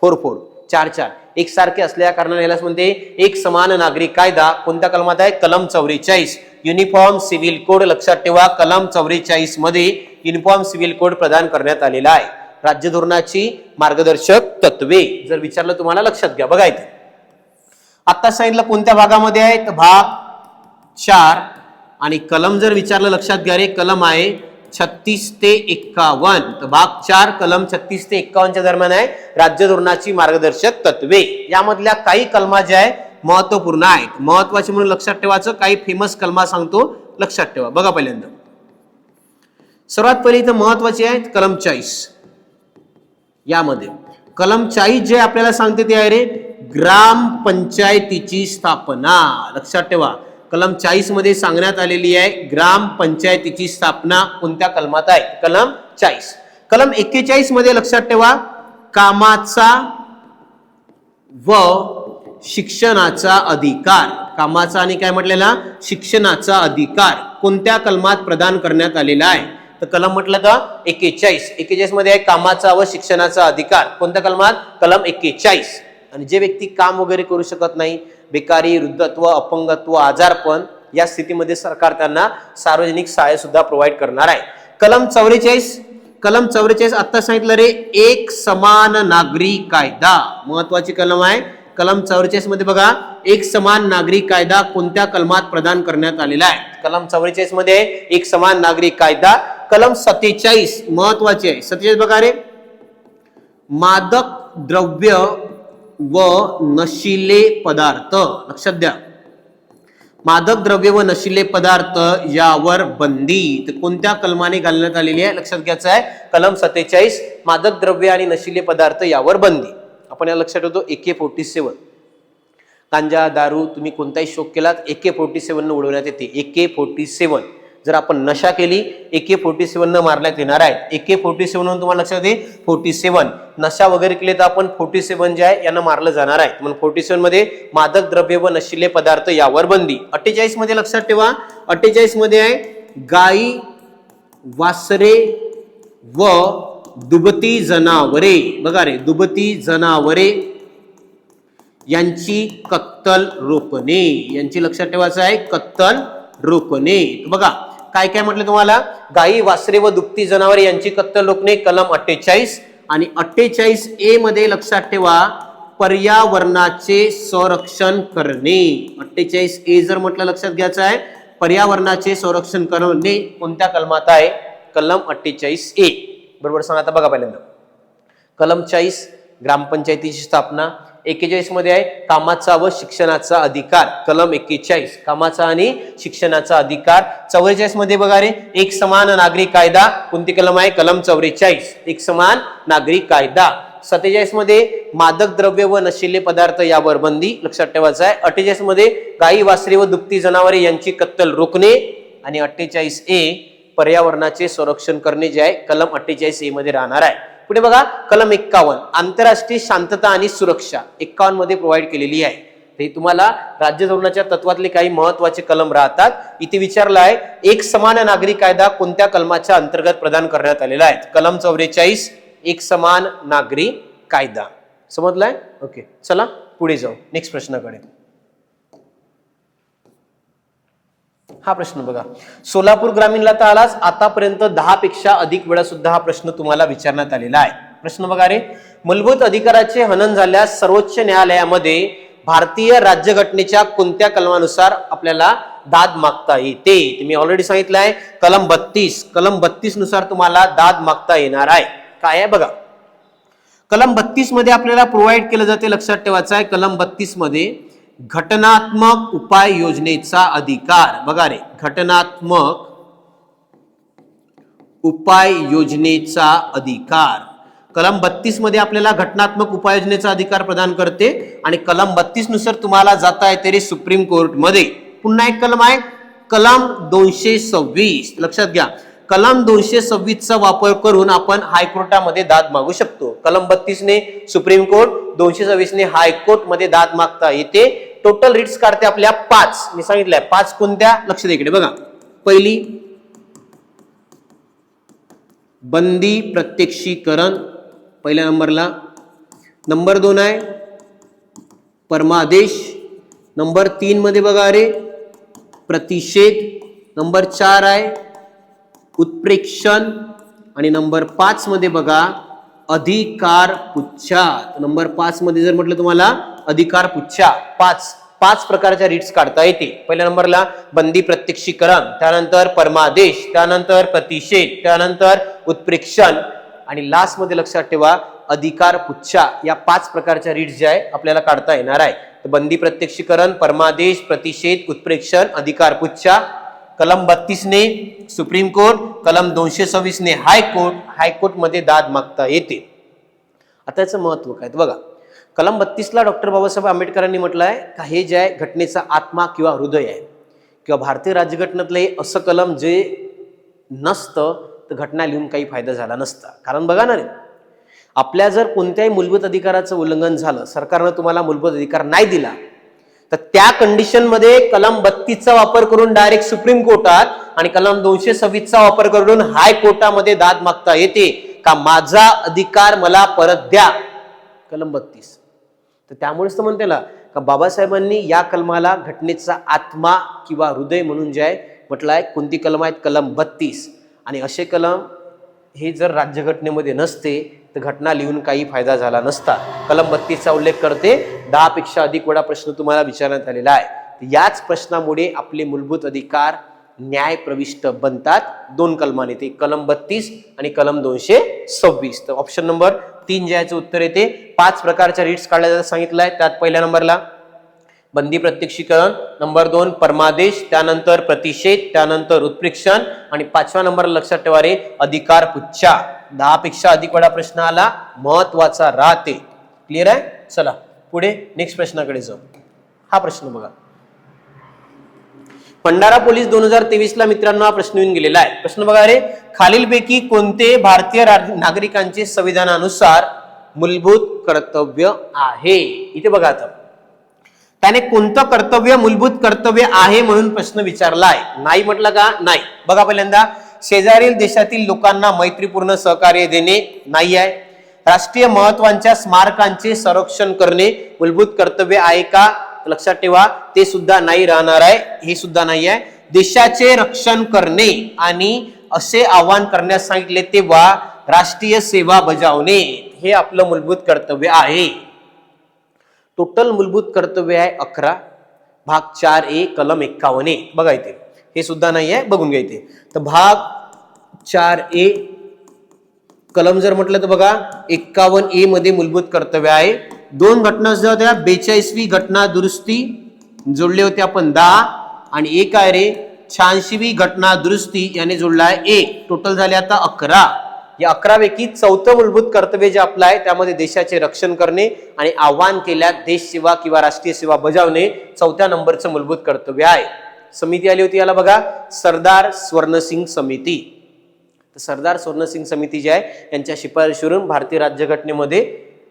4-4 4-4 एक सारखे असल्या कारणाने यालाच म्हणते एक समान नागरी कायदा. कोणत्या कलमात आहे कलम 44. युनिफॉर्म सिव्हिल कोड लक्षात ठेवा कलम 44 मध्ये युनिफॉर्म सिव्हिल कोड प्रदान करण्यात आलेला आहे. राज्य धोरणाची मार्गदर्शक तत्वे जर विचारलं तुम्हाला लक्षात घ्या. बघा इथे आता सांगितलं कोणत्या भागामध्ये आहे तर भाग 4 आणि कलम जर विचारलं लक्षात घ्या रे कलम आहे 36 ते 51. तर भाग 4 कलम 36 ते 51च्या दरम्यान आहे राज्य धोरणाची मार्गदर्शक तत्वे. यामधल्या काही कलमा ज्या आहे महत्वपूर्ण आहेत महत्वाचे म्हणून लक्षात ठेवायचं. काही फेमस कलमा सांगतो लक्षात ठेवा. बघा पहिल्यांदा सर्वात पहिले इथं महत्वाचे आहेत कलम 40. यामध्ये कलम 40 जे आपल्याला सांगते ते आहे रे ग्राम पंचायतीची स्थापना. लक्षात ठेवा कलम 40 मध्ये सांगण्यात आलेली आहे ग्राम पंचायतीची स्थापना कोणत्या कलमात आहे कलम 40. कलम 41 मध्ये लक्षात ठेवा कामाचा व शिक्षणाचा अधिकार. कामाचा आणि काय म्हटलेला शिक्षणाचा अधिकार कोणत्या कलमात प्रदान करण्यात आलेला आहे तर कलम म्हटलं तर 41 मध्ये आहे कामाचा व शिक्षणाचा अधिकार. कोणत्या कलमात कलम 41. आणि जे व्यक्ती काम वगैरे करू शकत नाही बेकारी वृद्धत्व अपंगत्व आजारपण या स्थितीमध्ये सरकार त्यांना सार्वजनिक सहाय्य सुद्धा प्रोव्हाइड करणार आहे. कलम 44 आता सांगितलं रे एक समान नागरी कायदा महत्वाची कलम आहे. कलम 44 मध्ये बघा एक समान नागरी कायदा कोणत्या कलमात प्रदान करण्यात आलेला आहे कलम 44 मध्ये एक समान नागरी कायदा. कलम 47 महत्वाची आहे. 47 बघा रे मादक द्रव्य व नशिले पदार्थ. लक्षात द्या मादक द्रव्य व नशिले पदार्थ यावर बंदी. तर कोणत्या कलमाने घालण्यात आलेली आहे लक्षात घ्यायचं आहे कलम 47 मादक द्रव्य आणि नशिले पदार्थ यावर बंदी. आपण या लक्षात ठेवतो AK-47 गांजा दारू तुम्ही कोणताही शोक केलात AK-47 न उडवण्यात येते. AK-47 जर आपण नशा केली AK-47 न मारण्यात येणार आहे. AK-47 म्हणून तुम्हाला लक्षात येते 47 नशा वगैरे केले तर आपण 47 जे आहे यांना मारलं जाणार आहे. म्हणून 47 मध्ये मादक द्रव्य व नशिले पदार्थ यावर बंदी. 48 मध्ये लक्षात ठेवा 48 मध्ये आहे गाई वासरे व दुभती जनावरे. बघा रे दुभती जनावरे यांची कत्तल रोखणे. यांची लक्षात ठेवायचं आहे कत्तल रोखणे. बघा काय काय म्हटलं तुम्हाला गाई वासरे व दुभती जनावरे यांची कत्तल रोखणे कलम 48 आणि 48A मध्ये लक्षात ठेवा पर्यावरणाचे संरक्षण करणे. 48A जर म्हटलं लक्षात घ्यायचं आहे, पर्यावरणाचे संरक्षण करणे कोणत्या कलमात आहे? कलम 48A. बरोबर सांगा आता बघा पहिल्यांदा. कलम 40 ग्रामपंचायतीची स्थापना. 41 मध्ये आहे कामाचा व शिक्षणाचा अधिकार. कलम 41 कामाचा आणि शिक्षणाचा अधिकार. 44 मध्ये बघा रे एक समान नागरी कायदा. कोणती कलम आहे? कलम 44 एक समान नागरी कायदा. 47 मध्ये मादक द्रव्य व नशिले पदार्थ यावर बंदी. लक्षात ठेवायचं आहे. 48 मध्ये गायी वासरे व दुभती जनावरे यांची कत्तल रोखणे. आणि 48A पर्यावरणाचे संरक्षण करणे जे आहे कलम 48A मध्ये राहणार आहे. पुढे बघा कलम 51 आंतरराष्ट्रीय शांतता आणि सुरक्षा 51 मध्ये प्रोव्हाइड केलेली आहे. ते तुम्हाला राज्य धोरणाच्या तत्वातले काही महत्वाचे कलम राहतात. इथे विचारलं आहे एक समान नागरी कायदा कोणत्या कलमाच्या अंतर्गत प्रदान करण्यात आलेला आहे? कलम 44 एक समान नागरी कायदा. समजलाय? ओके, चला पुढे जाऊ नेक्स्ट प्रश्नाकडे. हा प्रश्न बघा, सोलापूर ग्रामीणला तर आलाच, आतापर्यंत 10 पेक्षा अधिक वेळा सुद्धा हा प्रश्न तुम्हाला विचारण्यात आलेला आहे. प्रश्न बघा रे, मूलभूत अधिकाराचे हनन झाल्यास सर्वोच्च न्यायालयामध्ये भारतीय राज्यघटनेच्या कोणत्या कलमानुसार आपल्याला दाद मागता येते? तुम्ही ऑलरेडी सांगितलं आहे कलम 32. कलम 32 नुसार तुम्हाला दाद मागता येणार आहे. काय आहे बघा, कलम 32 मध्ये आपल्याला प्रोव्हाइड केलं जाते. लक्षात ठेवायचं आहे कलम 32 मध्ये घटनात्मक उपाय योजनेचा अधिकार. बघा रे, घटनात्मक उपाय योजनेचा अधिकार. कलम 32 मध्ये आपल्याला घटनात्मक उपाययोजनेचा अधिकार प्रदान करते. आणि कलम 32 नुसार तुम्हाला जाता येते रे सुप्रीम कोर्ट मध्ये. पुन्हा एक कलम आहे कलम 226. लक्षात घ्या, कलम 226 चा वापर करून आपण हायकोर्टामध्ये दाद मागू शकतो. कलम 32 ने सुप्रीम कोर्ट, 226 ने हायकोर्ट मध्ये दाद मागता येते. टोटल रिट्स काढते आपल्या 5. मी सांगितलंय 5 कोणत्या? लक्ष द्या इकडे बघा. पहिली बंदी प्रत्यक्षीकरण पहिल्या नंबरला. नंबर 2 आहे परमादेश. नंबर 3 मध्ये बघा रे प्रतिषेध. नंबर 4 आहे उत्प्रेक्षण. आणि नंबर 5 मध्ये बघा अधिकार पुच्छा. नंबर 5 मध्ये जर म्हटलं तुम्हाला अधिकार पुच्छा, 5 प्रकारच्या रिट्स काढता येते. पहिल्या नंबरला बंदी प्रत्यक्षीकरण, त्यानंतर परमादेश, त्यानंतर प्रतिषेध, त्यानंतर उत्प्रेक्षण आणि लास्ट मध्ये लक्षात ठेवा अधिकार पुच्छा. या 5 प्रकारच्या रिट्स ज्या आहे आपल्याला काढता येणार आहे. तर बंदी प्रत्यक्षीकरण, परमादेश, प्रतिषेध, उत्प्रेक्षण, अधिकार पुच्छा. कलम 32 ने सुप्रीम कोर्ट, कलम 226 ने हायकोर्ट. हायकोर्ट मध्ये दाद मागता येते. आता याचं महत्व काय बघा, कलम 32 ला डॉक्टर बाबासाहेब आंबेडकरांनी म्हटलंय का हे जे आहे घटनेचा आत्मा किंवा हृदय आहे, किंवा भारतीय राज्यघटनेतलं असं कलम जे नसतं तर घटना लिहून काही फायदा झाला नसता. कारण बघा ना रे, आपल्या जर कोणत्याही मूलभूत अधिकाराचं उल्लंघन झालं, सरकारनं तुम्हाला मूलभूत अधिकार नाही दिला, तर त्या कंडिशन मध्ये कलम 32 चा वापर करून डायरेक्ट सुप्रीम कोर्टात आणि कलम 226 चा वापर करून हाय कोर्टामध्ये दाद मागता येते का माझा अधिकार मला परत द्या. कलम 32. तर त्यामुळेच तर म्हणते ना का बाबासाहेबांनी या कलमाला घटनेचा आत्मा किंवा हृदय म्हणून जे आहे म्हटलंय. कोणती कलम आहेत? कलम 32. आणि असे कलम हे जर राज्यघटनेमध्ये नसते तर घटना लिहून काही फायदा झाला नसता. कलम 32 चा उल्लेख करते. 10 पेक्षा अधिक वेळा प्रश्न तुम्हाला विचारण्यात आलेला आहे. याच प्रश्नामुळे आपले मूलभूत अधिकार न्याय प्रविष्ट बनतात 2 कलमाने, ते कलम 32 आणि कलम 226. तर ऑप्शन नंबर 3 जे याचं उत्तर येते. 5 प्रकारच्या रिट्स काढल्या सांगितलंय. त्यात पहिल्या नंबरला बंदी प्रत्यक्षीकरण, नंबर 2 परमादेश, त्यानंतर प्रतिषेध, त्यानंतर उत्प्रेक्षण आणि 5व्या नंबरला लक्षात ठेवा रे अधिकार पुच्छा. 10 पेक्षा अधिक वेळा प्रश्न आला, महत्वाचा राहते. क्लिअर आहे? चला पुढे नेक्स्ट प्रश्नाकडे जाऊ. हा प्रश्न बघा, भंडारा पोलीस 2023 ला मित्रांनो हा प्रश्न येऊन गेलेला आहे. प्रश्न बघा रे, खालीलपैकी कोणते भारतीय नागरिकांचे संविधानानुसार मूलभूत कर्तव्य आहे? इथे बघा आता त्याने कोणतं कर्तव्य मूलभूत कर्तव्य आहे म्हणून प्रश्न विचारला आहे. नाही म्हटलं का? नाही. बघा पहिल्यांदा, शेजारील देशातील लोकांना मैत्रीपूर्ण सहकार्य देणे नाही आहे. राष्ट्रीय महत्वाच्या स्मारकांचे संरक्षण करणे मूलभूत कर्तव्य आहे का? लक्षात ठेवा ते सुद्धा नाही राहणार आहे. हे सुद्धा नाही आहे. देशाचे रक्षण करणे आणि असे आवाहन करण्यास सांगितले तेव्हा राष्ट्रीय सेवा बजावणे हे आपलं मूलभूत कर्तव्य आहे. टोटल मूलभूत कर्तव्य आहे 11, भाग 4A कलम 51A. बघा इथे हे सुद्धा नाही आहे, बघून घ्या इथे. तर भाग 4A कलम जर म्हटलं तर बघा 51A मध्ये मूलभूत कर्तव्य आहे. 2 घटना ज्या होत्या, 42वी घटना दुरुस्ती जोडले होते आपण 10, आणि एक आहे रे 86वी घटना दुरुस्ती याने जोडला आहे 1. टोटल झाले आता 11. या 11 पैकी 4थं मूलभूत कर्तव्य जे आपलं आहे त्यामध्ये देशाचे रक्षण करणे आणि आव्हान केल्यास देश सेवा किंवा राष्ट्रीय सेवा बजावणे 4थ्या नंबरचं मूलभूत कर्तव्य आहे. समिती आली होती याला बघा, सरदार स्वर्णसिंग समिती. सरदार स्वर्णसिंग समिती जी आहे यांच्या शिफारशीवरून भारतीय राज्यघटनेमध्ये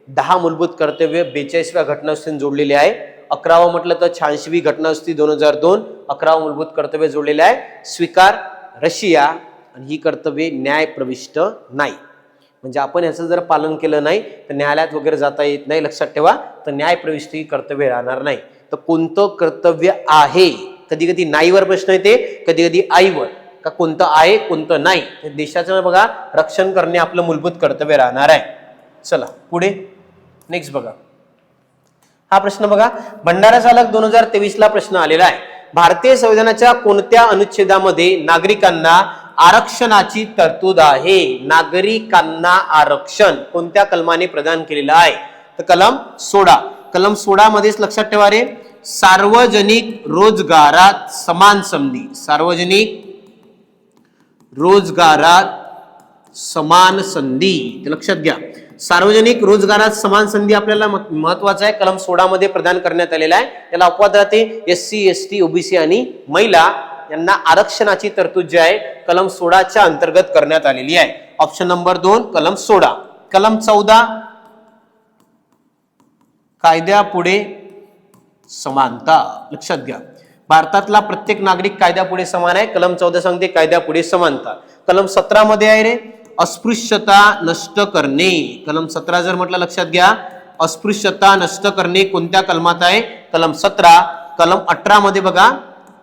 10 मूलभूत कर्तव्य 42व्या घटनादुरुस्तीने जोडलेले आहे. 11वं म्हटलं तर 86वी घटनादुरुस्ती 2002, 11वं मूलभूत कर्तव्य जोडलेले आहे स्वीकार रशिया, आणि ही कर्तव्ये न्याय प्रविष्ट नाही. म्हणजे आपण याचं जर पालन केलं नाही तर न्यायालयात वगैरे जाता येत नाही, लक्षात ठेवा. तर न्याय प्रविष्ट ही कर्तव्य राहणार नाही. तर कोणतं कर्तव्य आहे, कधी कधी नाहीवर प्रश्न येते, कधी कधी आईवर, का कोणतं आहे कोणतं नाही. देशाचं बघा रक्षण करणे आपलं मूलभूत कर्तव्य राहणार आहे. चला पुढे नेक्स्ट बघा. हा प्रश्न बघा, भंडारा चालक 2023ला प्रश्न आलेला आहे. भारतीय संविधानाच्या कोणत्या अनुच्छेदामध्ये नागरिकांना आरक्षणाची तरतूद आहे? नागरिकांना आरक्षण कोणत्या कलमाने प्रदान केलेलं आहे? तर कलम 16. कलम 16 मध्येच लक्षात ठेवा रे, सार्वजनिक रोजगारात समान संधी. सार्वजनिक रोजगारात समान संधी, लक्षात घ्या. सार्वजनिक रोजगारात समान संधी आपल्याला महत्वाचा आहे, कलम 16 मध्ये प्रदान करण्यात आलेला आहे. याला अपवाद राहते SC ST OBC आणि महिला यांना आरक्षणाची तरतूद जी आहे कलम 16च्या अंतर्गत करण्यात आलेली आहे. ऑप्शन नंबर 2 कलम 16. कलम 14 कायद्यापुढे समानता, लक्षात घ्या. भारतातला प्रत्येक नागरिक कायद्यापुढे समान आहे, कलम 14 सांगते कायद्यापुढे समानता. कलम 17 मध्ये आहे रे अस्पृश्यता नष्ट करणे. कलम 17 जर म्हटलं लक्षात घ्या, अस्पृश्यता नष्ट करणे कोणत्या कलमात आहे? कलम 17. कलम 18 मध्ये बघा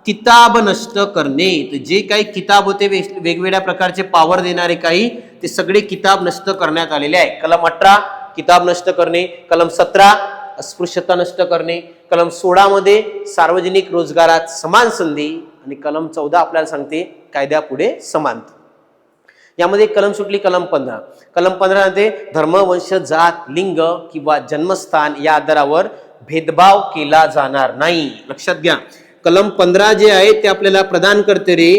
किताब नष्ट करणे. तर जे काही किताब होते वेगवेगळ्या प्रकारचे पावर देणारे काही, ते सगळे किताब नष्ट करण्यात आलेले आहे. कलम 18 किताब नष्ट करणे, कलम 17 अस्पृश्यता नष्ट करणे, कलम 16 मध्ये सार्वजनिक रोजगारात समान संधी, आणि कलम 14 आपल्याला सांगते कायद्यापुढे समानता. यामध्ये कलम सुटली कलम 15. कलम 15 मध्ये धर्म, वंश, जात, लिंग किंवा जन्मस्थान या आधारावर भेदभाव केला जाणार नाही. लक्षात घ्या, कलम 15 जे आहे ते आपल्याला प्रदान करते रे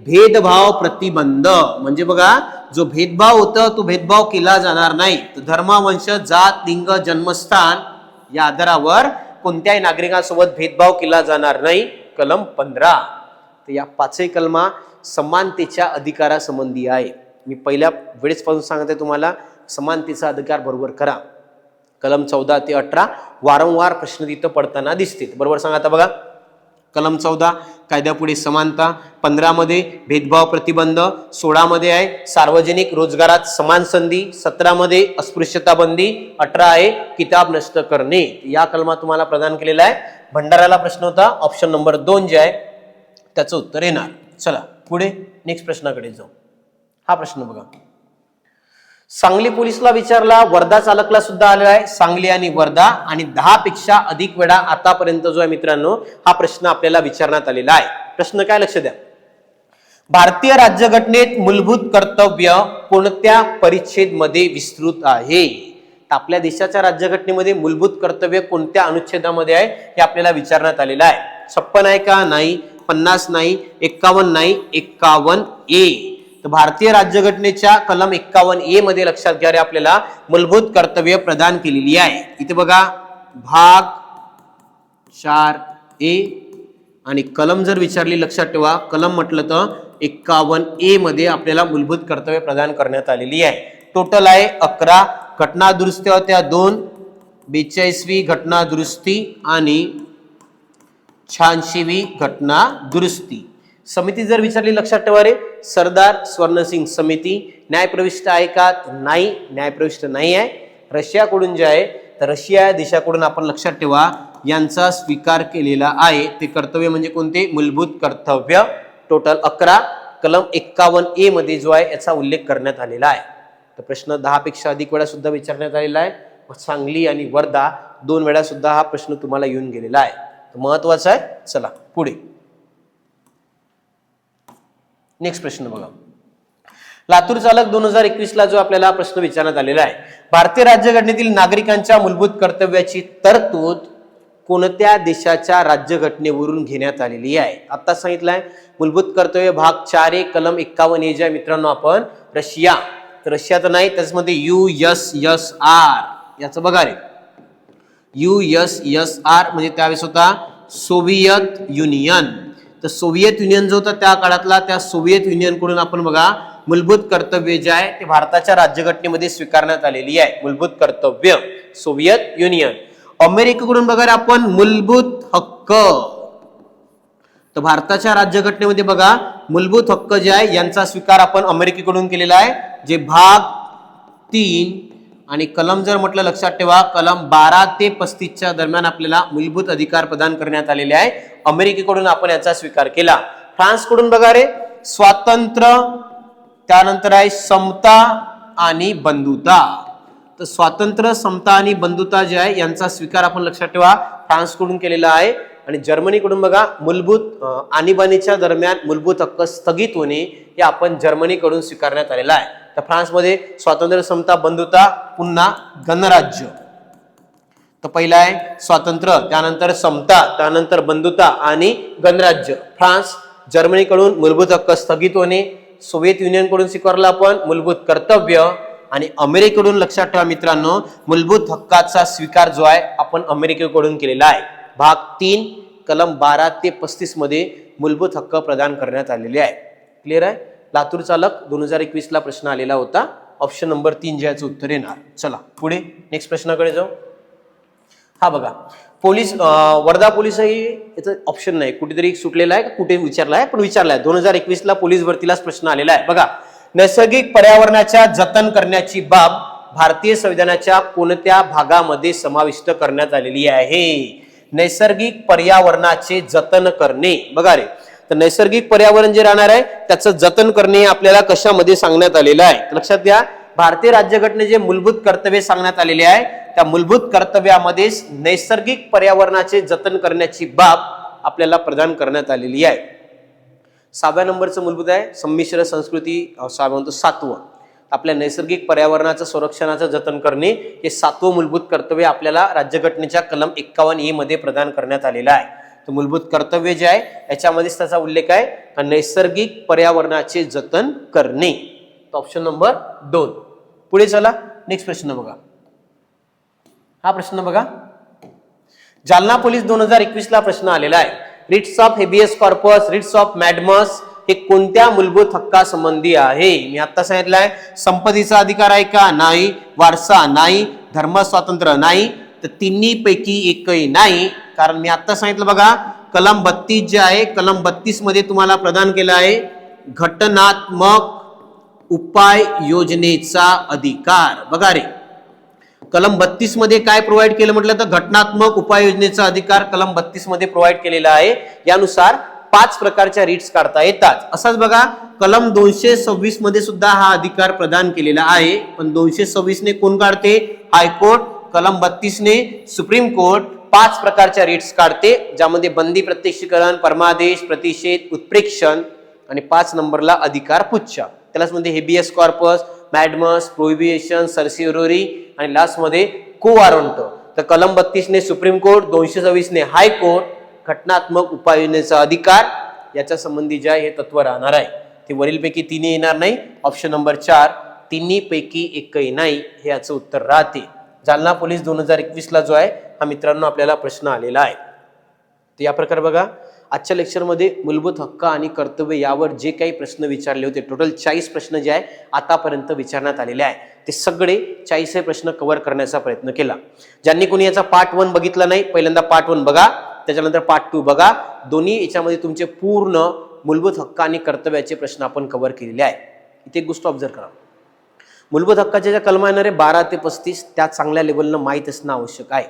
भेदभाव प्रतिबंध. म्हणजे बघा जो भेदभाव होता तो भेदभाव केला जाणार नाही. तर धर्म, वंश, जात, लिंग, जन्मस्थान या आधारावर कोणत्याही नागरिकांसोबत भेदभाव केला जाणार नाही, कलम 15. तर या 5ही कलमा समानतेच्या अधिकारासंबंधी आहे. मी पहिल्या वेळेस पासून सांगते तुम्हाला, समानतेचा अधिकार बरोबर करा. कलम 14 ते 18 वारंवार प्रश्न तिथं पडताना दिसते, बरोबर सांगा. आता बघा, कलम 14 कायद्यापुढे समानता, 15 मध्ये भेदभाव प्रतिबंध, 16 मध्ये आहे सार्वजनिक रोजगारात समान संधी, 17 मध्ये अस्पृश्यता बंदी, 18 आहे किताब नष्ट करणे. या कलमा तुम्हाला प्रदान केलेला आहे. भंडाराला प्रश्न होता ऑप्शन नंबर 2 जे आहे त्याचं उत्तर येणार. चला पुढे नेक्स्ट प्रश्नाकडे जाऊ. हा प्रश्न बघा, सांगली पोलिसला विचारला, वर्धा चालकला सुद्धा आलेला आहे. सांगली आणि वर्धा, आणि 10 पेक्षा अधिक वेळा आतापर्यंत जो आहे मित्रांनो हा प्रश्न आपल्याला विचारण्यात आलेला आहे. प्रश्न काय, लक्ष द्या. भारतीय राज्यघटनेत मूलभूत कर्तव्य कोणत्या परिच्छेद मध्ये विस्तृत आहे? आपल्या देशाच्या राज्यघटनेमध्ये मूलभूत कर्तव्य कोणत्या अनुच्छेदामध्ये आहे हे आपल्याला विचारण्यात आलेलं आहे. 56 आहे का? नाही. 50 नाही. 51 नाही. 51A. तर भारतीय राज्यघटनेच्या कलम 51A मध्ये लक्षात घ्या रे आपल्याला मूलभूत कर्तव्य प्रदान केलेली आहे. इथे बघा भाग 4A, आणि कलम जर विचारली लक्षात ठेवा, कलम म्हटलं तर 51A मध्ये आपल्याला मूलभूत कर्तव्य प्रदान करण्यात आलेली आहे. टोटल आहे 11 घटना दुरुस्त्या होत्या 2, 42वी घटना दुरुस्ती आणि 86वी घटना दुरुस्ती. समिती जर विचारली लक्षात ठेवा रे, सरदार स्वर्णसिंग समिती. न्यायप्रविष्ट आहे का? नाही, न्यायप्रविष्ट नाही आहे. रशियाकडून जे आहे तर रशिया देशाकडून आपण लक्षात ठेवा यांचा स्वीकार केलेला आहे. ते कर्तव्य म्हणजे कोणते? मूलभूत कर्तव्य. टोटल 11 कलम 51A मध्ये जो आहे याचा उल्लेख करण्यात आलेला आहे. तर प्रश्न 10 पेक्षा अधिक वेळा सुद्धा विचारण्यात आलेला आहे. सांगली आणि वर्धा 2 वेळा सुद्धा हा प्रश्न तुम्हाला येऊन गेलेला आहे, महत्वाचा आहे. चला पुढे नेक्स्ट प्रश्न बघा. लातूर चालक 2021 ला जो आपल्याला प्रश्न विचारण्यात आलेला आहे, भारतीय राज्यघटनेतील नागरिकांच्या मूलभूत कर्तव्याची तरतूद कोणत्या देशाच्या राज्यघटनेवरून घेण्यात आलेली आहे? आता सांगितलंय मूलभूत कर्तव्य भाग 4A कलम 51A जे मित्रांनो आपण रशिया, तर रशिया तर नाही, त्याच्यामध्ये USSR याचं बघा रे, USSR म्हणजे त्यावेळेस होता सोव्हिएत युनियन. तर सोव्हिएत युनियन जो होता त्या काळातला, त्या सोव्हिएत युनियन कडून आपण बघा मूलभूत कर्तव्य जे आहे ते भारताच्या राज्यघटनेमध्ये स्वीकारण्यात आलेली आहे. मूलभूत कर्तव्य सोव्हिएत युनियन. अमेरिकेकडून बघा आपण मूलभूत हक्क, तर भारताच्या राज्यघटनेमध्ये बघा मूलभूत हक्क जे आहे यांचा स्वीकार आपण अमेरिकेकडून केलेला आहे, जे भाग 3 आणि कलम जर म्हटलं लक्षात ठेवा कलम 12 ते 35 दरम्यान आपल्याला मूलभूत अधिकार प्रदान करण्यात आलेले आहे. अमेरिकेकडून आपण याचा स्वीकार केला. फ्रान्सकडून बघा रे स्वातंत्र्य, त्यानंतर आहे समता आणि बंधुता. तर स्वातंत्र्य, समता आणि बंधुता जे आहे यांचा स्वीकार आपण लक्षात ठेवा फ्रान्सकडून केलेला आहे. आणि जर्मनीकडून बघा मूलभूत आणीबाणीच्या दरम्यान मूलभूत हक्क स्थगित होणे हे आपण जर्मनीकडून स्वीकारण्यात आलेला आहे. तर फ्रान्समध्ये स्वातंत्र्य, समता, बंधुता, पुन्हा गणराज्य. तर पहिला आहे स्वातंत्र्य, त्यानंतर समता, त्यानंतर बंधुता आणि गणराज्य. फ्रान्स, जर्मनीकडून मूलभूत हक्क स्थगित होणे, सोव्हिएत युनियन कडून स्वीकारला आपण मूलभूत कर्तव्य, आणि अमेरिकेकडून लक्षात ठेवा मित्रांनो मूलभूत हक्काचा स्वीकार जो आहे आपण अमेरिकेकडून केलेला आहे. भाग 3 कलम 12 ते 35 मध्ये मूलभूत हक्क प्रदान करण्यात आलेले आहे. क्लिअर आहे. लातूर चालक 2021 ला प्रश्न आलेला होता. ऑप्शन नंबर 3 जे याचं उत्तर येणार. चला पुढे नेक्स्ट प्रश्नाकडे जाऊ. हा बघा पोलीस, वर्धा पोलीसही याचं ऑप्शन नाही, कुठेतरी सुटलेला आहे, कुठे विचारला आहे, पण विचारलाय 2021 ला पोलीस भरतीलाच प्रश्न आलेला आहे. बघा नैसर्गिक पर्यावरणाच्या जतन करण्याची बाब भारतीय संविधानाच्या कोणत्या भागामध्ये समाविष्ट करण्यात आलेली आहे? नैसर्गिक पर्यावरणाचे जतन करणे. बघा रे, तर नैसर्गिक पर्यावरण जे राहणार आहे त्याचं जतन करणे आपल्याला कशामध्ये सांगण्यात आलेलं आहे? लक्षात घ्या, भारतीय राज्यघटने जे मूलभूत कर्तव्य सांगण्यात आलेले आहे त्या मूलभूत कर्तव्यामध्ये नैसर्गिक पर्यावरणाचे जतन करण्याची बाब आपल्याला प्रदान करण्यात आलेली आहे. 6व्या नंबरचं मूलभूत आहे संमिश्र संस्कृती, 7वं आपल्या नैसर्गिक पर्यावरणाचं संरक्षणाचं जतन करणे हे 7वं मूलभूत कर्तव्य आपल्याला राज्यघटनेच्या कलम 51A मध्ये प्रदान करण्यात आलेलं आहे. तर मूलभूत कर्तव्य जे आहे याच्यामध्येच त्याचा उल्लेख आहे नैसर्गिक पर्यावरणाचे जतन करणे. Option number 2. पुढे चला नेक्स्ट प्रश्न बघा. हा प्रश्न बघा जालना पोलीस 2021 ला प्रश्न आलेला आहे. Writs of habeas corpus, writs of mandamus हे कोणत्या मूलभूत हक्कासंबंधी आहे? मी आता सांगितलंय संपत्तीचा अधिकार आहे का? नाही. वारसा नाही. धर्म स्वातंत्र्य नाही. तर तिन्ही पैकी एकही नाही, कारण मी आता सांगितलं बघा कलम 32 जे आहे कलम 32 मध्ये तुम्हाला प्रदान केला आहे घटनात्मक उपाय योजनेचा अधिकार. बघा रे कलम 32 मध्ये काय प्रोव्हाइड केलं म्हटलं तर घटनात्मक उपाययोजनेचा अधिकार कलम 32 मध्ये प्रोव्हाइड केलेला आहे. यानुसार 5 प्रकारच्या रिट्स काढता येतात. असंच बघा कलम 226 मध्ये सुद्धा हा अधिकार प्रदान केलेला आहे, पण 226 ने कोण काढते? हायकोर्ट. कलम 32 ने सुप्रीम कोर्ट 5 प्रकारच्या रिट्स काढते, ज्यामध्ये बंदी, प्रत्यक्षीकरण, परमादेश, प्रतिषेध, उत्प्रेक्षण आणि 5 नंबरला अधिकार पुच्छा. त्यालाच म्हणजे हेबियस कॉर्पस, मॅडमस, प्रोहिबिशन, सर्सिओरी आणि लास्ट मध्ये को वॉरंट. तर कलम 32 ने सुप्रीम कोर्ट, 226 ने हायकोर्ट, घटनात्मक उपाययोजनेचा अधिकार याच्या संबंधी जे आहे हे तत्व राहणार आहे. ते वरीलपैकी तिन्ही येणार नाही. ऑप्शन नंबर 4 तिन्ही पैकी एकही नाही हे याचं उत्तर राहते. जालना पोलीस 2021 ला जो आहे हा मित्रांनो आपल्याला प्रश्न आलेला आहे. तर या प्रकारे बघा आजच्या लेक्चरमध्ये मूलभूत हक्क आणि कर्तव्य यावर जे काही प्रश्न विचारले होते, टोटल 40 प्रश्न जे आहे आतापर्यंत विचारण्यात आलेले आहे, ते सगळे 40 प्रश्न कव्हर करण्याचा प्रयत्न केला. ज्यांनी कोणी याचा पार्ट 1 बघितला नाही, पहिल्यांदा पार्ट 1 बघा, त्याच्यानंतर पार्ट 2 बघा. दोन्ही याच्यामध्ये तुमचे पूर्ण मूलभूत हक्क आणि कर्तव्याचे प्रश्न आपण कव्हर केलेले आहे. इथे एक गोष्ट ऑब्झर्व करा, मूलभूत हक्काच्या ज्या कलमा येणार आहे 12 ते 35 त्या चांगल्या लेवलनं माहीत असणं आवश्यक आहे.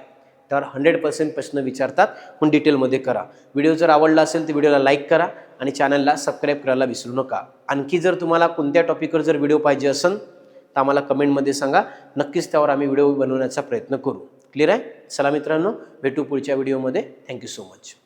तर 100% प्रश्न विचारतात, पण डिटेलमध्ये करा. व्हिडिओ जर आवडला असेल तर व्हिडिओला लाईक करा आणि चॅनलला सबस्क्राईब करायला विसरू नका. आणखी जर तुम्हाला कोणत्या टॉपिकवर जर व्हिडिओ पाहिजे असेल तर आम्हाला कमेंटमध्ये सांगा, नक्कीच त्यावर आम्ही व्हिडिओ बनवण्याचा प्रयत्न करू. क्लिअर आहे? चला मित्रांनो, भेटू पुढच्या व्हिडिओमध्ये. Thank you so much.